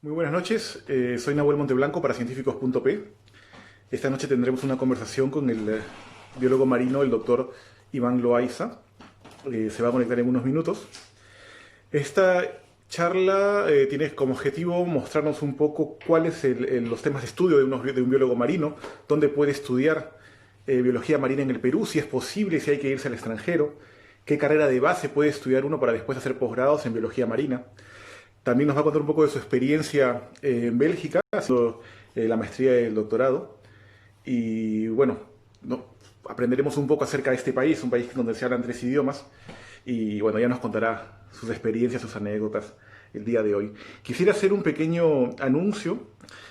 Muy buenas noches, soy Nahuel Monteblanco para científicos.p. Esta noche tendremos una conversación con el biólogo marino, el doctor Iván Loaiza. Se va a conectar en unos minutos. Esta charla tiene como objetivo mostrarnos un poco cuáles los temas de estudio de un biólogo marino, dónde puede estudiar biología marina en el Perú, si es posible, si hay que irse al extranjero, qué carrera de base puede estudiar uno para después hacer posgrados en biología marina. También nos va a contar un poco de su experiencia en Bélgica, haciendo la maestría y el doctorado. Y bueno, aprenderemos un poco acerca de este país, un país donde se hablan tres idiomas. Y bueno, ya nos contará sus experiencias, sus anécdotas el día de hoy. Quisiera hacer un pequeño anuncio.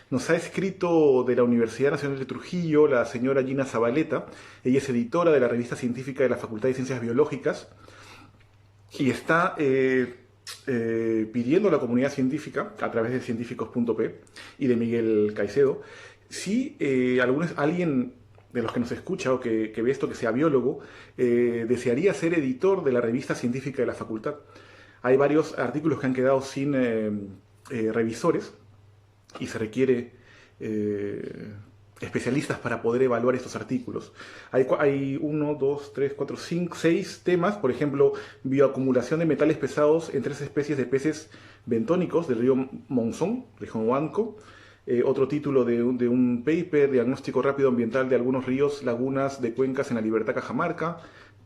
Nos ha escrito de la Universidad Nacional de Trujillo la señora Gina Zabaleta. Ella es editora de la revista científica de la Facultad de Ciencias Biológicas y está pidiendo a la comunidad científica, a través de científicos.p y de Miguel Caicedo, si alguien de los que nos escucha o que ve esto, que sea biólogo, desearía ser editor de la revista científica de la facultad. Hay varios artículos que han quedado sin revisores y se requiere especialistas para poder evaluar estos artículos. Hay 1, 2, 3, 4, 5, 6 temas, por ejemplo, bioacumulación de metales pesados en 3 especies de peces bentónicos del río Monzón, región Huanco. Otro título de un paper, diagnóstico rápido ambiental de algunos ríos, lagunas de cuencas en la Libertad Cajamarca,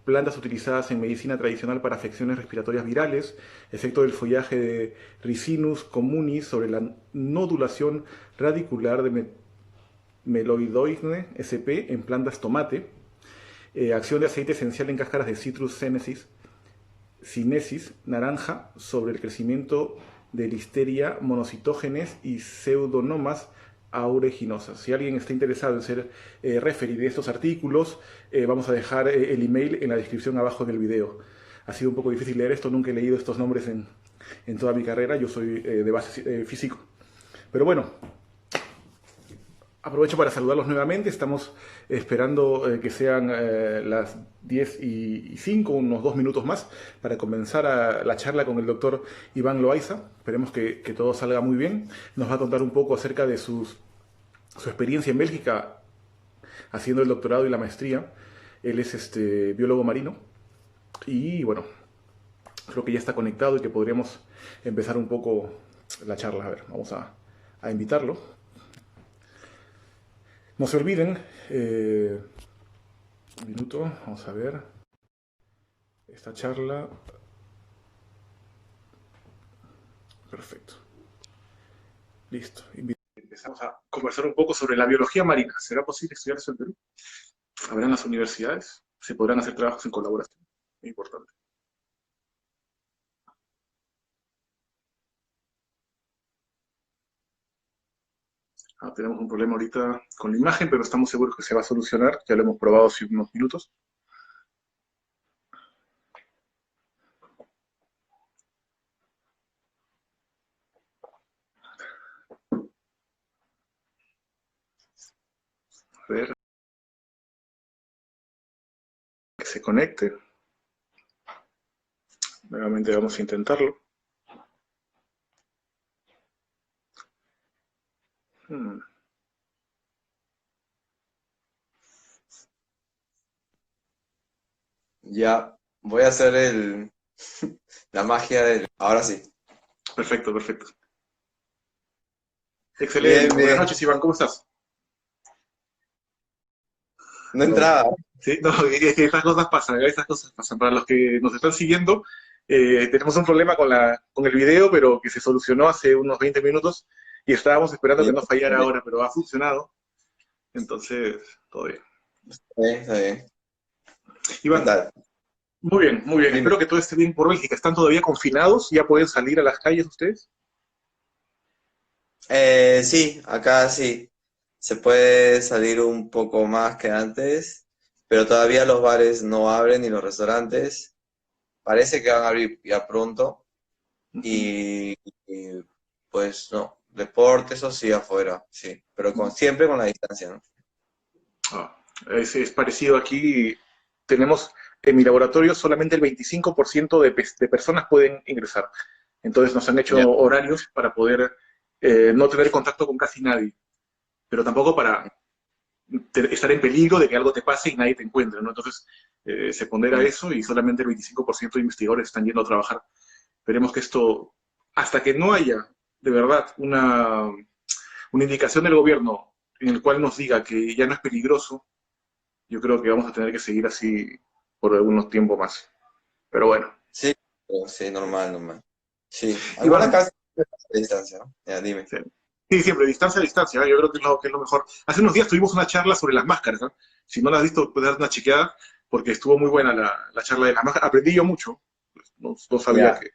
plantas utilizadas en medicina tradicional para afecciones respiratorias virales, efecto del follaje de Ricinus communis sobre la nodulación radicular de Meloidoigne sp en plantas tomate, acción de aceite esencial en cáscaras de Citrus sinensis naranja sobre el crecimiento de Listeria monocitógenes y Pseudomonas aeruginosa. Si alguien está interesado en ser referee de estos artículos, vamos a dejar el email en la descripción abajo del video. Ha sido un poco difícil leer esto, nunca he leído estos nombres en toda mi carrera, yo soy de base físico. Pero bueno, aprovecho para saludarlos nuevamente. Estamos esperando que sean las 10:05, unos 2 minutos más, para comenzar la charla con el doctor Iván Loaiza. Esperemos que todo salga muy bien. Nos va a contar un poco acerca de su experiencia en Bélgica haciendo el doctorado y la maestría. Él es biólogo marino y bueno, creo que ya está conectado y que podríamos empezar un poco la charla. A ver, vamos a invitarlo. No se olviden, un minuto, vamos a ver, esta charla, perfecto, listo. Empezamos a conversar un poco sobre la biología marina. ¿Será posible estudiar eso en Perú? ¿Habrán las universidades? ¿Se podrán hacer trabajos en colaboración? Es importante. Tenemos un problema ahorita con la imagen, pero estamos seguros que se va a solucionar. Ya lo hemos probado hace unos minutos. A ver, que se conecte. Nuevamente vamos a intentarlo. Ya, voy a hacer la magia del... Ahora sí. Perfecto, perfecto. Bien, Excelente. Buenas bien. noches, Iván. ¿Cómo estás? No No, entraba. sí, no, es que estas cosas pasan, estas cosas pasan. Para los que nos están siguiendo, tenemos un problema con el video, pero que se solucionó hace unos 20 minutos y estábamos esperando que Ya, no fallara ahora, pero ha funcionado. Entonces, todo bien. está bien. ¿Qué Iván, tal? muy bien, muy bien. Dime. Espero que todo esté bien por Bélgica. ¿Están todavía confinados? ¿Ya pueden salir a las calles ustedes? Sí, acá sí. Se puede salir un poco más que antes, pero todavía los bares no abren y los restaurantes. Parece que van a abrir ya pronto. Ujú. Y, y, pues no, deporte, eso sí afuera, sí. Pero siempre con la distancia, ¿no? Ah, es parecido aquí. Tenemos en mi laboratorio solamente el 25% de personas pueden ingresar. Entonces nos han hecho Ya. horarios para poder no tener contacto con casi nadie, pero tampoco para estar en peligro de que algo te pase y nadie te encuentre, ¿no? Entonces, se pondera Mm. eso y solamente el 25% de investigadores están yendo a trabajar. Esperemos que esto, hasta que no haya de verdad una indicación del gobierno en el cual nos diga que ya no es peligroso, yo creo que vamos a tener que seguir así por algunos tiempos más. Pero bueno. Sí, sí, normal, normal. Sí, algunas Iván, casas de distancia, ¿no? Ya, dime. sí, sí, siempre, distancia a distancia, ¿eh? Yo creo que es lo mejor. Hace unos días tuvimos una charla sobre las máscaras, ¿no? Si no la has visto, puedes dar una chequeada, porque estuvo muy buena la charla de las máscaras. Aprendí yo mucho. No sabía Ya. que,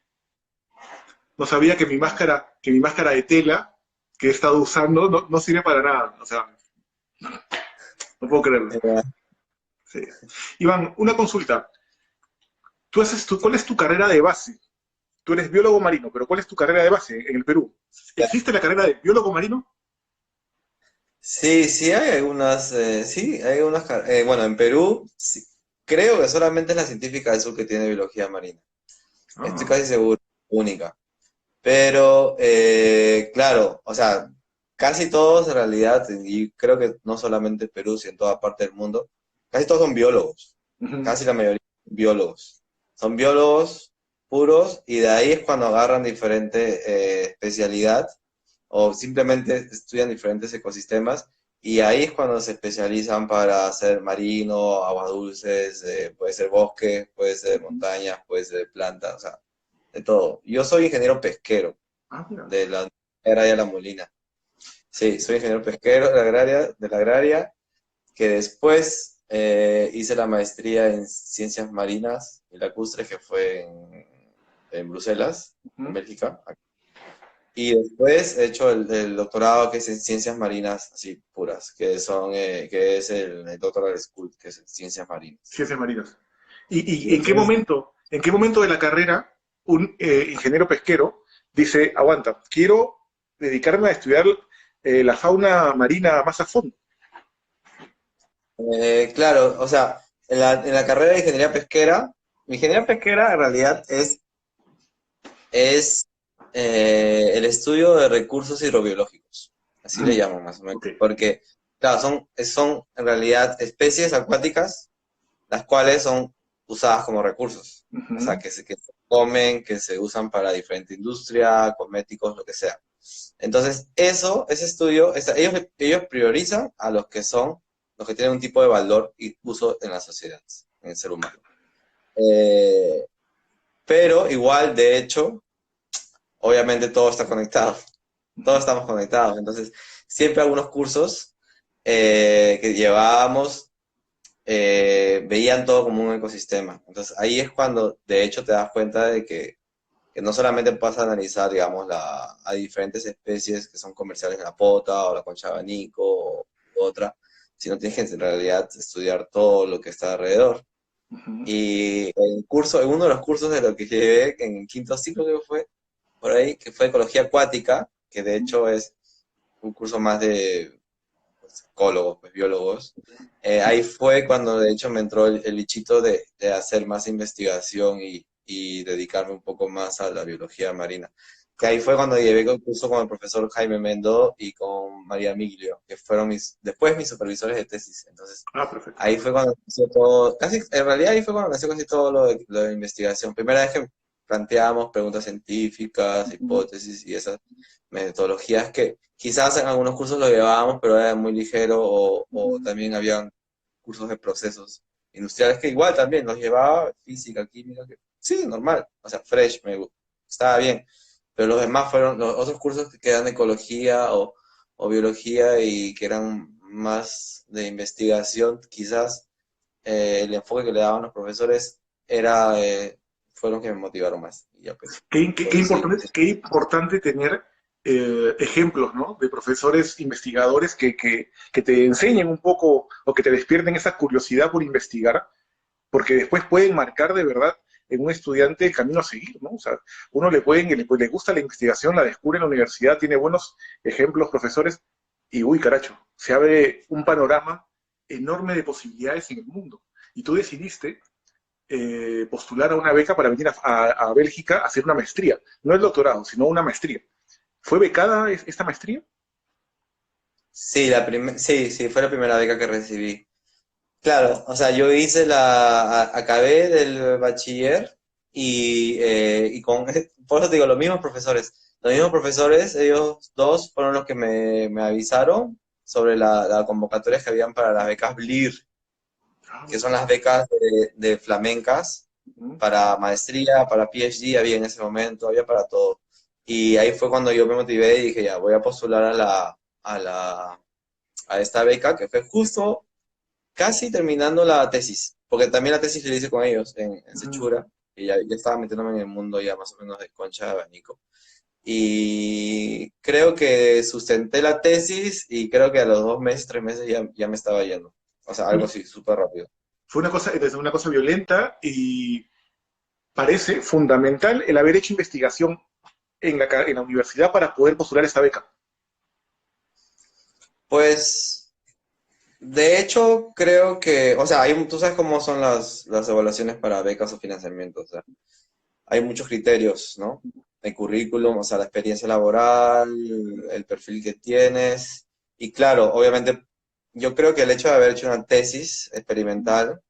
no sabía que mi máscara de tela que he estado usando no sirve para nada. O sea, no puedo creerlo. Ya. Sí. Iván, una consulta. ¿Cuál es tu carrera de base? Tú eres biólogo marino, pero ¿cuál es tu carrera de base en el Perú? ¿Existe la carrera de biólogo marino? Sí, sí hay algunas, sí, hay algunas, bueno, en Perú sí, creo que solamente es la científica del sur que tiene biología marina. Estoy Ah, casi seguro, única. Pero, claro, o sea, casi todos en realidad, y creo que no solamente en Perú, sino en toda parte del mundo, casi todos son biólogos, ujú, casi la mayoría son biólogos. Son biólogos puros y de ahí es cuando agarran diferente especialidad o simplemente estudian diferentes ecosistemas y ahí es cuando se especializan para hacer marino, aguas dulces, puede ser bosque, puede ser ujú. montañas, puede ser plantas, o sea, de todo. Yo soy ingeniero pesquero Ah, mira. de la agraria La Molina. Sí, soy ingeniero pesquero de la agraria, que después hice la maestría en ciencias marinas y lacustres, que fue en Bruselas, en Ujú. Bélgica. Y después he hecho el doctorado que es en ciencias marinas, así puras, que es el doctoral school, que es en ciencias marinas. Ciencias marinas. Y ¿Y después, en qué momento de la carrera un ingeniero pesquero dice, aguanta, quiero dedicarme a estudiar la fauna marina más a fondo? claro, o sea, en la carrera de ingeniería pesquera, mi ingeniería pesquera en realidad es el estudio de recursos hidrobiológicos, así le Mm, llaman más o menos, ok. porque, claro, son en realidad especies acuáticas las cuales son usadas como recursos, o sea, Ujú, que se comen, que se usan para diferente industria, cosméticos, lo que sea. Entonces, ese estudio, ellos priorizan a los que son, los que tienen un tipo de valor y uso en la sociedad, en el ser humano. Eh, pero igual, de hecho, obviamente todo está conectado, todos ujú. estamos conectados. Entonces, siempre algunos cursos que llevábamos veían todo como un ecosistema. Entonces ahí es cuando de hecho te das cuenta de que no solamente vas a analizar, digamos, a diferentes especies que son comerciales de la pota o la concha de abanico o otra, sino tienes que en realidad estudiar todo lo que está alrededor. Ujú. Y en uno de los cursos de lo que llevé en el quinto ciclo que fue por ahí, que fue ecología acuática, que de hecho es un curso más de psicólogos, pues biólogos, ahí fue cuando de hecho me entró el bichito de hacer más investigación y dedicarme un poco más a la biología marina. Que ahí fue cuando llevé concurso con el profesor Jaime Mendo y con María Miglio, que fueron después mis supervisores de tesis. Entonces, Ah, perfecto. ahí fue cuando nació todo, casi, en realidad ahí fue cuando nació casi todo lo de investigación. Primera vez que planteamos preguntas científicas, Ujú, hipótesis y esas metodologías que quizás en algunos cursos lo llevábamos, pero era muy ligero, o ujú. también habían cursos de procesos industriales que igual también los llevaba, física, química, que sí, normal, o sea, fresh, estaba bien, pero los demás fueron los otros cursos que eran de ecología o biología y que eran más de investigación, quizás el enfoque que le daban los profesores era, fueron los que me motivaron más. Y ya pues, por eso sí. Qué importante tener ejemplos, ¿no? De profesores investigadores que te enseñen un poco o que te despierten esa curiosidad por investigar, porque después pueden marcar de verdad en un estudiante el camino a seguir, ¿no? O sea, uno le gusta la investigación, la descubre en la universidad, tiene buenos ejemplos, profesores, y uy, caracho, se abre un panorama enorme de posibilidades en el mundo. Y tú decidiste postular a una beca para venir a Bélgica a hacer una maestría. No el doctorado, sino una maestría. ¿Fue becada esta maestría? Sí, sí, fue la primera beca que recibí. Claro, o sea, yo hice acabé del bachiller y con, por eso te digo, los mismos profesores, ellos dos fueron los que me avisaron sobre la convocatoria que habían para las becas BLIR, Ah, que son las becas de flamencas, ujú. para maestría, para PhD, había en ese momento, había para todo. Y ahí fue cuando yo me motivé y dije, ya, voy a postular a esta beca, que fue justo casi terminando la tesis, porque también la tesis la hice con ellos en Ujú. Sechura, y ya estaba metiéndome en el mundo ya más o menos de concha de abanico. Y creo que sustenté la tesis y creo que a los 2 meses, 3 meses ya me estaba yendo. O sea, algo así, súper rápido. Fue una cosa, desde una cosa violenta y parece fundamental el haber hecho investigación en la universidad para poder postular esta beca. Pues, de hecho, creo que, o sea, tú sabes cómo son las evaluaciones para becas o financiamientos. O sea, hay muchos criterios, ¿no? El currículum, o sea, la experiencia laboral, el perfil que tienes. Y claro, obviamente, yo creo que el hecho de haber hecho una tesis experimental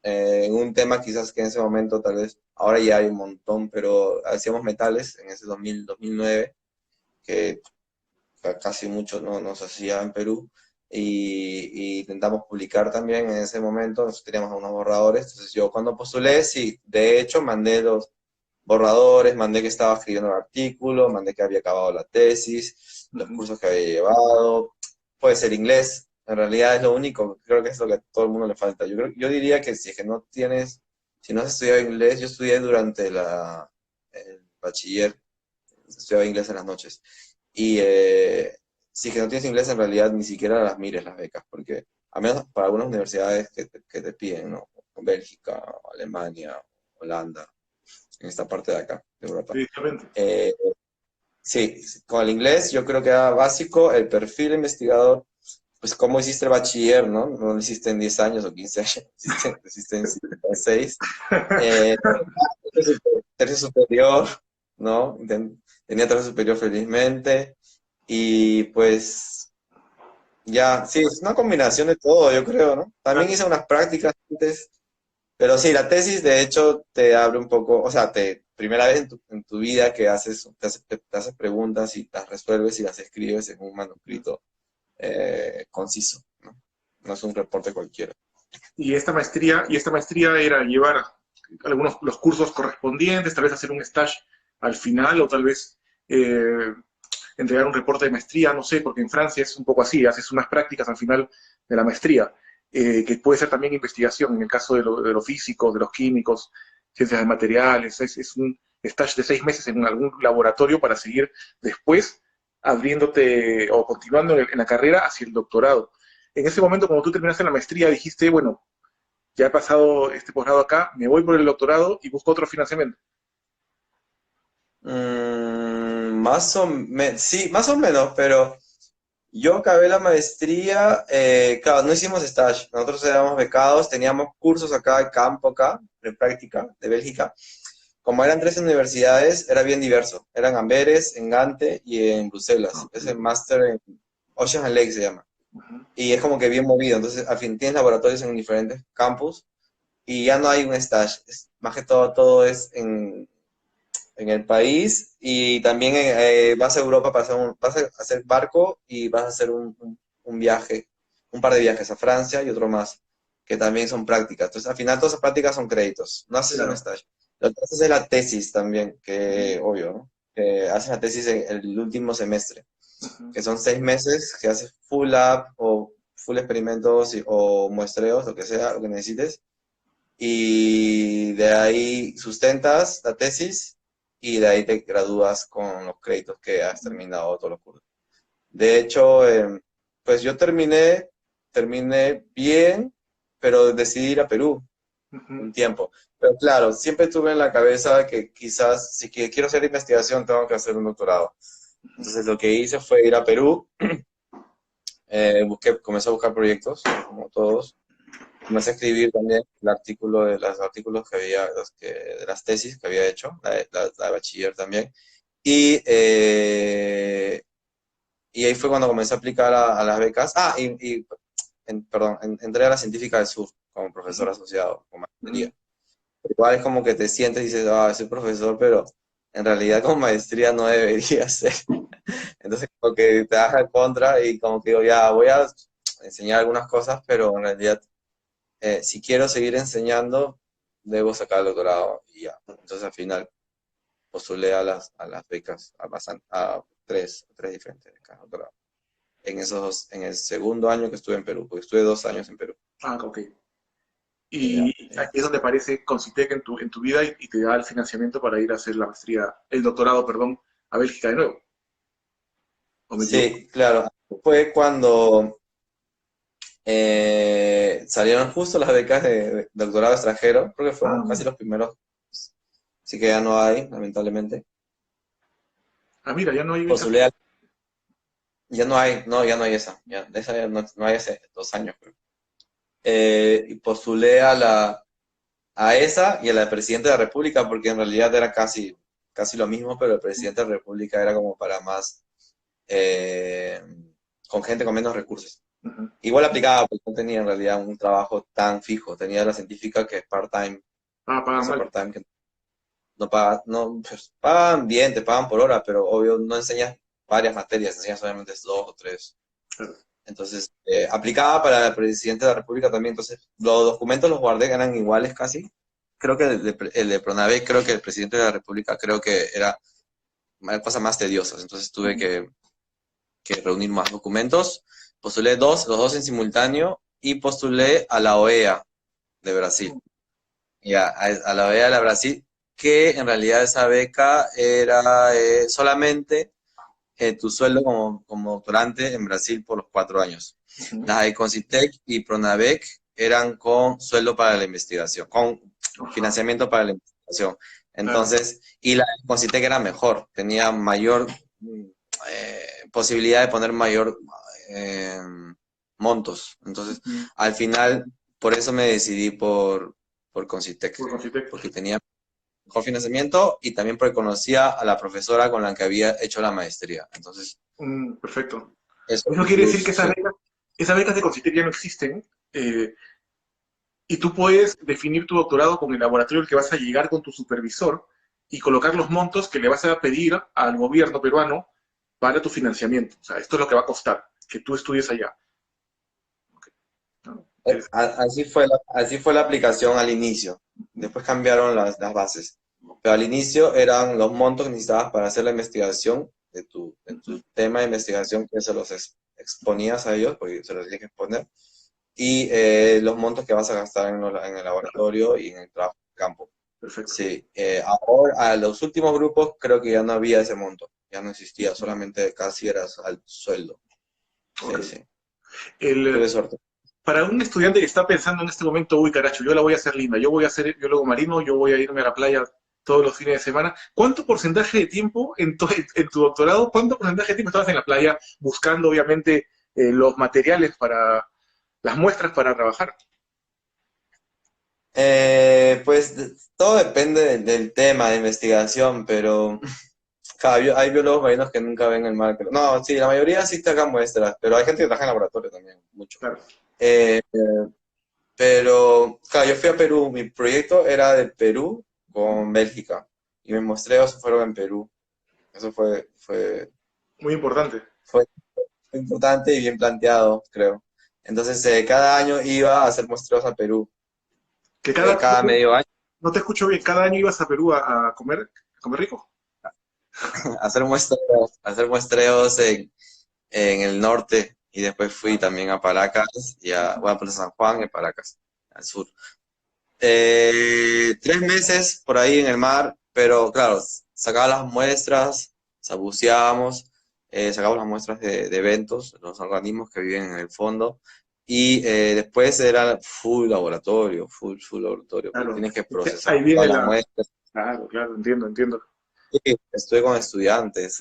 en un tema quizás que en ese momento, tal vez, ahora ya hay un montón, pero hacíamos metales en ese 2009, que casi mucho no se hacía en Perú. Y intentamos publicar también en ese momento, nosotros teníamos unos borradores, entonces yo cuando postulé, sí, de hecho mandé los borradores, mandé que estaba escribiendo el artículo, mandé que había acabado la tesis, los Ujú. cursos que había llevado, puede ser inglés, en realidad es lo único, creo que es lo que a todo el mundo le falta. Yo diría que si es que no tienes, si no has estudiado inglés, yo estudié durante el bachiller, estudiaba inglés en las noches, y si es que no tienes inglés, en realidad ni siquiera las mires las becas, porque a menos para algunas universidades que te piden, ¿no? Bélgica, Alemania, Holanda, en esta parte de acá, de Europa. Definitivamente. Eh, sí, con el inglés yo creo que era básico, el perfil investigador, pues cómo hiciste el bachiller, ¿no? No lo hiciste en 10 años o 15 años, lo hiciste en 6. Eh, tercio superior, ¿no? Tenía tercio superior felizmente y pues ya, sí, es una combinación de todo, yo creo, ¿no? También hice unas prácticas antes, pero sí, la tesis de hecho te abre un poco, o sea, primera vez en tu vida que te haces preguntas y las resuelves y las escribes en un manuscrito conciso, ¿no? No es un reporte cualquiera. Y esta maestría era llevar algunos los cursos correspondientes, tal vez hacer un stage al final o tal vez eh, entregar un reporte de maestría, no sé, porque en Francia es un poco así, haces unas prácticas al final de la maestría, que puede ser también investigación en el caso de los físicos, de los químicos, ciencias de materiales, es un stage de 6 meses en algún laboratorio para seguir después abriéndote o continuando en la carrera hacia el doctorado. En ese momento, cuando tú terminaste la maestría, dijiste, bueno, ya he pasado este posgrado acá, me voy por el doctorado y busco otro financiamiento. Sí, más o menos, pero yo acabé la maestría, claro, no hicimos stage, nosotros éramos becados, teníamos cursos acá de campo, acá, de práctica, de Bélgica. Como eran 3 universidades, era bien diverso. Eran Amberes, en Gante y en Bruselas. Es el máster en Ocean and Lake se llama. Y es como que bien movido. Entonces, al fin, tienes laboratorios en diferentes campus y ya no hay un stage. Más que todo es en el país y también vas a Europa para vas a hacer barco y vas a hacer un viaje, un par de viajes a Francia y otro más, que también son prácticas. Entonces, al final todas esas prácticas son créditos, no haces un Claro. stage. Lo que haces es la tesis también, que obvio, ¿no? Que haces la tesis en el último semestre, que son 6 meses, que haces full lab o full experimentos o muestreos, lo que sea, lo que necesites y de ahí sustentas la tesis y de ahí te gradúas con los créditos que has terminado todos los cursos. De hecho, pues yo terminé bien, pero decidí ir a Perú un tiempo. Pero claro, siempre tuve en la cabeza que quizás si quiero hacer investigación tengo que hacer un doctorado. Entonces lo que hice fue ir a Perú, comencé a buscar proyectos, como todos, comencé a escribir también el artículo de los artículos que había, de las tesis que había hecho, la de bachiller también. Y, y ahí fue cuando comencé a aplicar a las becas. Perdón, entré a la Científica del Sur como profesor asociado, con maestría. Igual es como que te sientes y dices, soy profesor, pero en realidad con maestría no debería ser. Entonces como que te das en contra y como que digo, ya voy a enseñar algunas cosas, pero en realidad si quiero seguir enseñando, debo sacar el doctorado y ya. Entonces al final postulé a las becas, a tres diferentes becas de doctorado. En el segundo año que estuve en Perú, porque estuve 2 años en Perú. Ah, ok. Ya, Y ya. aquí es donde aparece Concitec en tu vida y te da el financiamiento para ir a hacer la maestría, el doctorado, perdón, a Bélgica de nuevo. ¿O me equivoco? Sí, claro. Fue cuando salieron justo las becas de doctorado extranjero, creo que Ah, fueron casi los primeros, así que ya no hay, lamentablemente. mira, ya no hay becas. Postulé, ya no hay, no, ya no hay esa, de esa ya no hay hace 2 años, creo. Y postulé a esa y a la de presidente de la República, porque en realidad era casi lo mismo, pero el presidente de la República era como para más, eh, con gente con menos recursos. Ujú. Igual aplicaba, porque no tenía en realidad un trabajo tan fijo. Tenía la científica que es part-time, Ah, pagan cosa mal. part-time que no paga, no, pues, pagan bien, te pagan por hora, pero obvio no enseñas varias materias, enseñas solamente 2 o 3. Claro. Entonces, aplicaba para el presidente de la República también, entonces los documentos los guardé, eran iguales casi. Creo que el de Pronave, creo que el presidente de la República, creo que era cosas más tediosas, entonces tuve que reunir más documentos. Postulé los dos en simultáneo, y postulé a la OEA de Brasil. Ya, a la OEA de la Brasil, que en realidad esa beca era solamente tu sueldo como doctorante en Brasil por los 4 años. Ujú. Las de Concitec y Pronavec eran con sueldo para la investigación, con Ajá, financiamiento para la investigación. claro. Entonces, y la de Concitec era mejor, tenía mayor posibilidad de poner mayor eh, montos. Entonces, Ujú. al final, por eso me decidí por Concitec, Por Concitec. porque tenía mejor financiamiento y también porque conocía a la profesora con la que había hecho la maestría. Entonces, Perfecto. eso es Eso un quiere decir que plus. esas Sí. becas de Concitec ya no existen. Y tú puedes definir tu doctorado con el laboratorio al que vas a llegar con tu supervisor y colocar los montos que le vas a pedir al gobierno peruano para tu financiamiento. O sea, esto es lo que va a costar, que tú estudies allá. ¿No? Así fue la aplicación al inicio. Después cambiaron las bases. Pero al inicio eran los montos que necesitabas para hacer la investigación de tu tema de investigación, que se los exponías a ellos, porque se los tienes que exponer, y los montos que vas a gastar en el laboratorio y en el trabajo de campo. Perfecto. Sí, ahora a los últimos grupos creo que ya no había ese monto, ya no existía, solamente casi eras al sueldo. Ok. Sí, sí, El, tuve suerte. para un estudiante que está pensando en este momento, uy, caracho, yo la voy a hacer linda, yo voy a ser biólogo marino, yo voy a irme a la playa todos los fines de semana. ¿Cuánto porcentaje de tiempo en tu doctorado, cuánto porcentaje de tiempo estabas en la playa buscando, obviamente, los materiales para las muestras para trabajar? Pues todo depende del tema de investigación, pero hay biólogos marinos que nunca ven el mar. No, sí, la mayoría sí te hagan muestras, pero hay gente que trabaja en laboratorio también, mucho. Claro. Eh, pero, claro, yo fui a Perú, mi proyecto era de Perú con Bélgica, y mis muestreos fueron en Perú. Eso Muy importante. fue importante y bien planteado, creo. Entonces, cada año iba a hacer muestreos a Perú, Que cada medio año, no te escucho bien, cada año ibas a Perú a comer rico. hacer muestreos en el norte, y después fui también a Paracas bueno, pues a San Juan y Paracas, al sur. 3 meses por ahí en el mar, pero claro, sacaba las muestras, o sea, buceábamos, sacábamos las muestras de eventos, los organismos que viven en el fondo, y después era full laboratorio, porque Claro. tienes que procesar Ahí viene todas las la... muestras. Claro, claro, entiendo, entiendo. Sí, estuve con estudiantes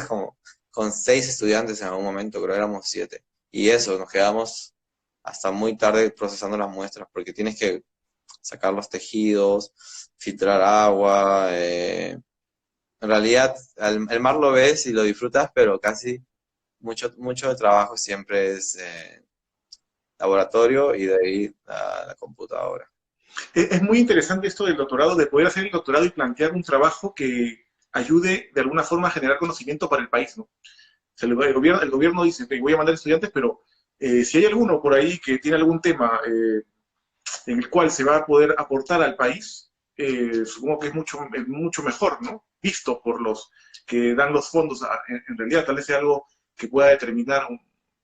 como con 6 estudiantes en algún momento, creo que éramos 7. Y eso, nos quedamos hasta muy tarde procesando las muestras, porque tienes que sacar los tejidos, filtrar agua, En realidad, el mar lo ves y lo disfrutas, pero casi mucho de trabajo siempre es laboratorio y de ahí a la computadora. Es muy interesante esto del doctorado, de poder hacer el doctorado y plantear un trabajo que ayude de alguna forma a generar conocimiento para el país, ¿no? O sea, el gobierno dice, "Ok, voy a mandar estudiantes, pero si hay alguno por ahí que tiene algún tema en el cual se va a poder aportar al país, supongo que es mucho mejor, ¿no? Visto por los que dan los fondos. En realidad, tal vez sea algo que pueda determinar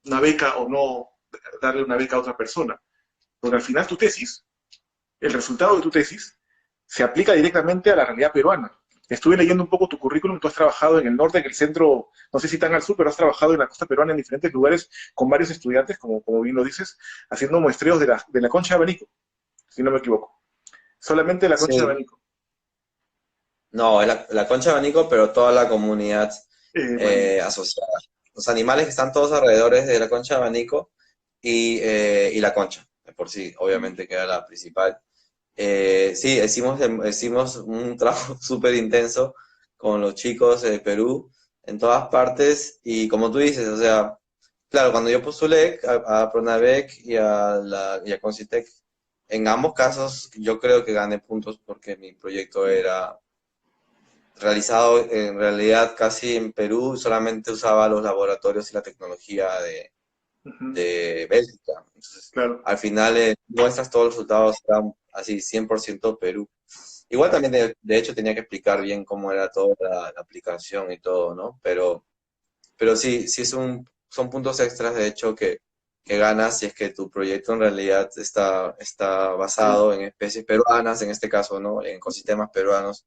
una beca o no darle una beca a otra persona. Porque al final tu tesis, el resultado de tu tesis, se aplica directamente a la realidad peruana. Estuve leyendo un poco tu currículum, tú has trabajado en el norte, en el centro, no sé si tan al sur, pero has trabajado en la costa peruana en diferentes lugares con varios estudiantes, como bien lo dices, haciendo muestreos de la concha de abanico, si no me equivoco. Solamente la concha de Sí, abanico. no, es la concha de abanico, pero toda la comunidad Marina. asociada. Los animales que están todos alrededor de la concha de abanico y la concha, de por sí, obviamente que era la principal. Sí, hicimos un trabajo súper intenso con los chicos de Perú en todas partes y como tú dices, o sea, claro, cuando yo postulé a Pronavec y a Concitec, en ambos casos yo creo que gané puntos porque mi proyecto era realizado en realidad casi en Perú, solamente usaba los laboratorios y la tecnología Ujú, de Bélgica. Entonces, claro. al final muestras todos los resultados, eran así 100% Perú. Igual también de hecho tenía que explicar bien cómo era toda la aplicación y todo, ¿no? Pero sí, sí son puntos extras de hecho que ganas si es que tu proyecto en realidad está Sí, basado en especies peruanas, en este caso, ¿no? En ecosistemas peruanos.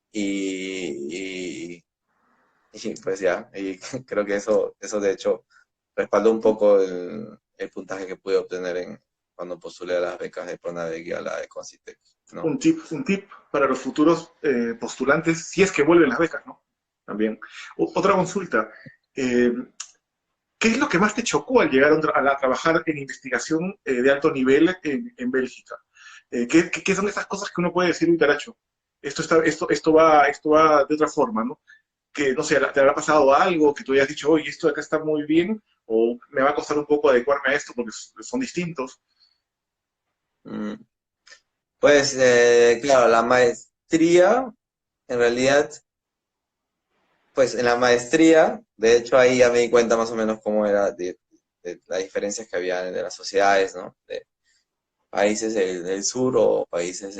Y, y pues ya, y creo que eso de hecho respaldó un poco el puntaje que pude obtener cuando postulé a las becas de Pronavec y a la de Concitec, ¿no? un tip para los futuros postulantes, si es que vuelven las becas, ¿no? También. Otra consulta. Eh, ¿Qué es lo que más te chocó al llegar a trabajar en investigación de alto nivel en Bélgica? ¿Qué son esas cosas que uno puede decir, un caracho? Esto va de otra forma, ¿no? Que, no sé, te habrá pasado algo que tú hayas dicho, oye, esto de acá está muy bien, o me va a costar un poco adecuarme a esto porque son distintos. Mm, Pues claro, la maestría, en realidad, pues en la maestría, de hecho ahí ya me di cuenta más o menos cómo era de las diferencias que había de las sociedades, ¿no? De países del sur o países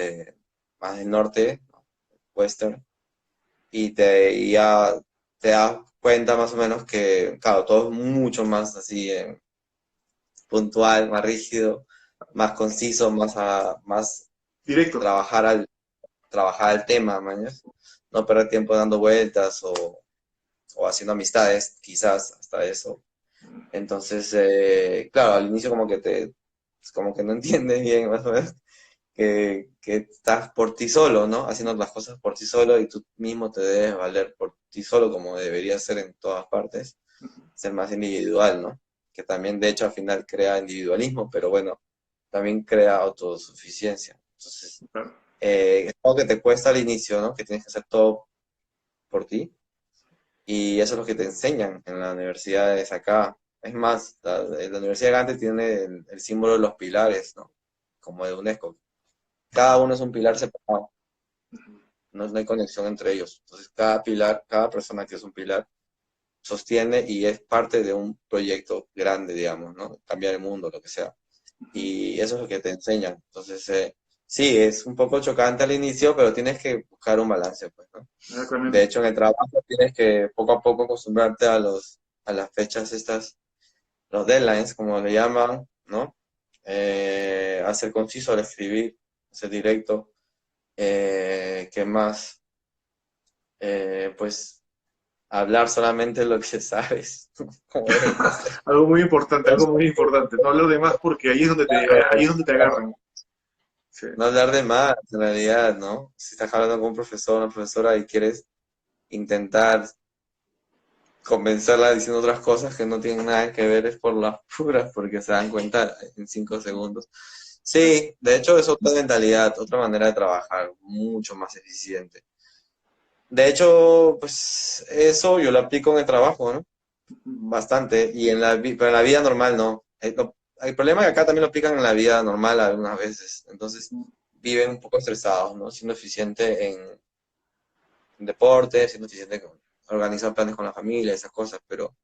más del norte, ¿no? Western, y ya te das cuenta más o menos que, claro, todo es mucho más así puntual, más rígido, más conciso, más Directo. trabajar al tema, mañas. No perder tiempo dando vueltas o haciendo amistades, quizás hasta eso. Entonces, claro, al inicio como que no entiendes bien más o menos que estás por ti solo, ¿no? Haciendo las cosas por ti solo y tú mismo te debes valer por ti solo como debería ser en todas partes, ser más individual, ¿no? Que también de hecho al final crea individualismo, pero bueno, también crea autosuficiencia. Entonces, Claro. es algo que te cuesta al inicio, ¿no? Que tienes que hacer todo por ti y eso es lo que te enseñan en las universidades acá. Es más, la Universidad de Gante tiene el símbolo de los pilares, ¿no? Como de UNESCO. Cada uno es un pilar separado, no hay conexión entre ellos. Entonces, cada pilar, cada persona que es un pilar, sostiene y es parte de un proyecto grande, digamos, ¿no? Cambiar el mundo, lo que sea. Y eso es lo que te enseñan. Entonces, sí, es un poco chocante al inicio, pero tienes que buscar un balance, pues, ¿no? De Exactamente. hecho, en el trabajo tienes que poco a poco acostumbrarte a las fechas estas, los deadlines, como le llaman, ¿no? A ser conciso al escribir, ser directo. ¿Qué más? Pues hablar solamente lo que sabes, como debería ser. Algo muy importante. No hablar de más porque ahí es donde te agarran. Sí. No hablar de más, en realidad, ¿no? Si estás hablando con un profesor o una profesora y quieres intentar convencerla diciendo otras cosas que no tienen nada que ver, es por las puras, porque se dan cuenta en 5 segundos. Sí, de hecho es otra mentalidad, otra manera de trabajar, mucho más eficiente. De hecho, pues eso yo lo aplico en el trabajo, ¿no? Bastante, y pero en la vida normal no. El problema es que acá también lo aplican en la vida normal algunas veces, entonces viven un poco estresados, ¿no? Siendo eficiente en deporte, siendo eficiente con organizar planes con la familia, esas cosas, pero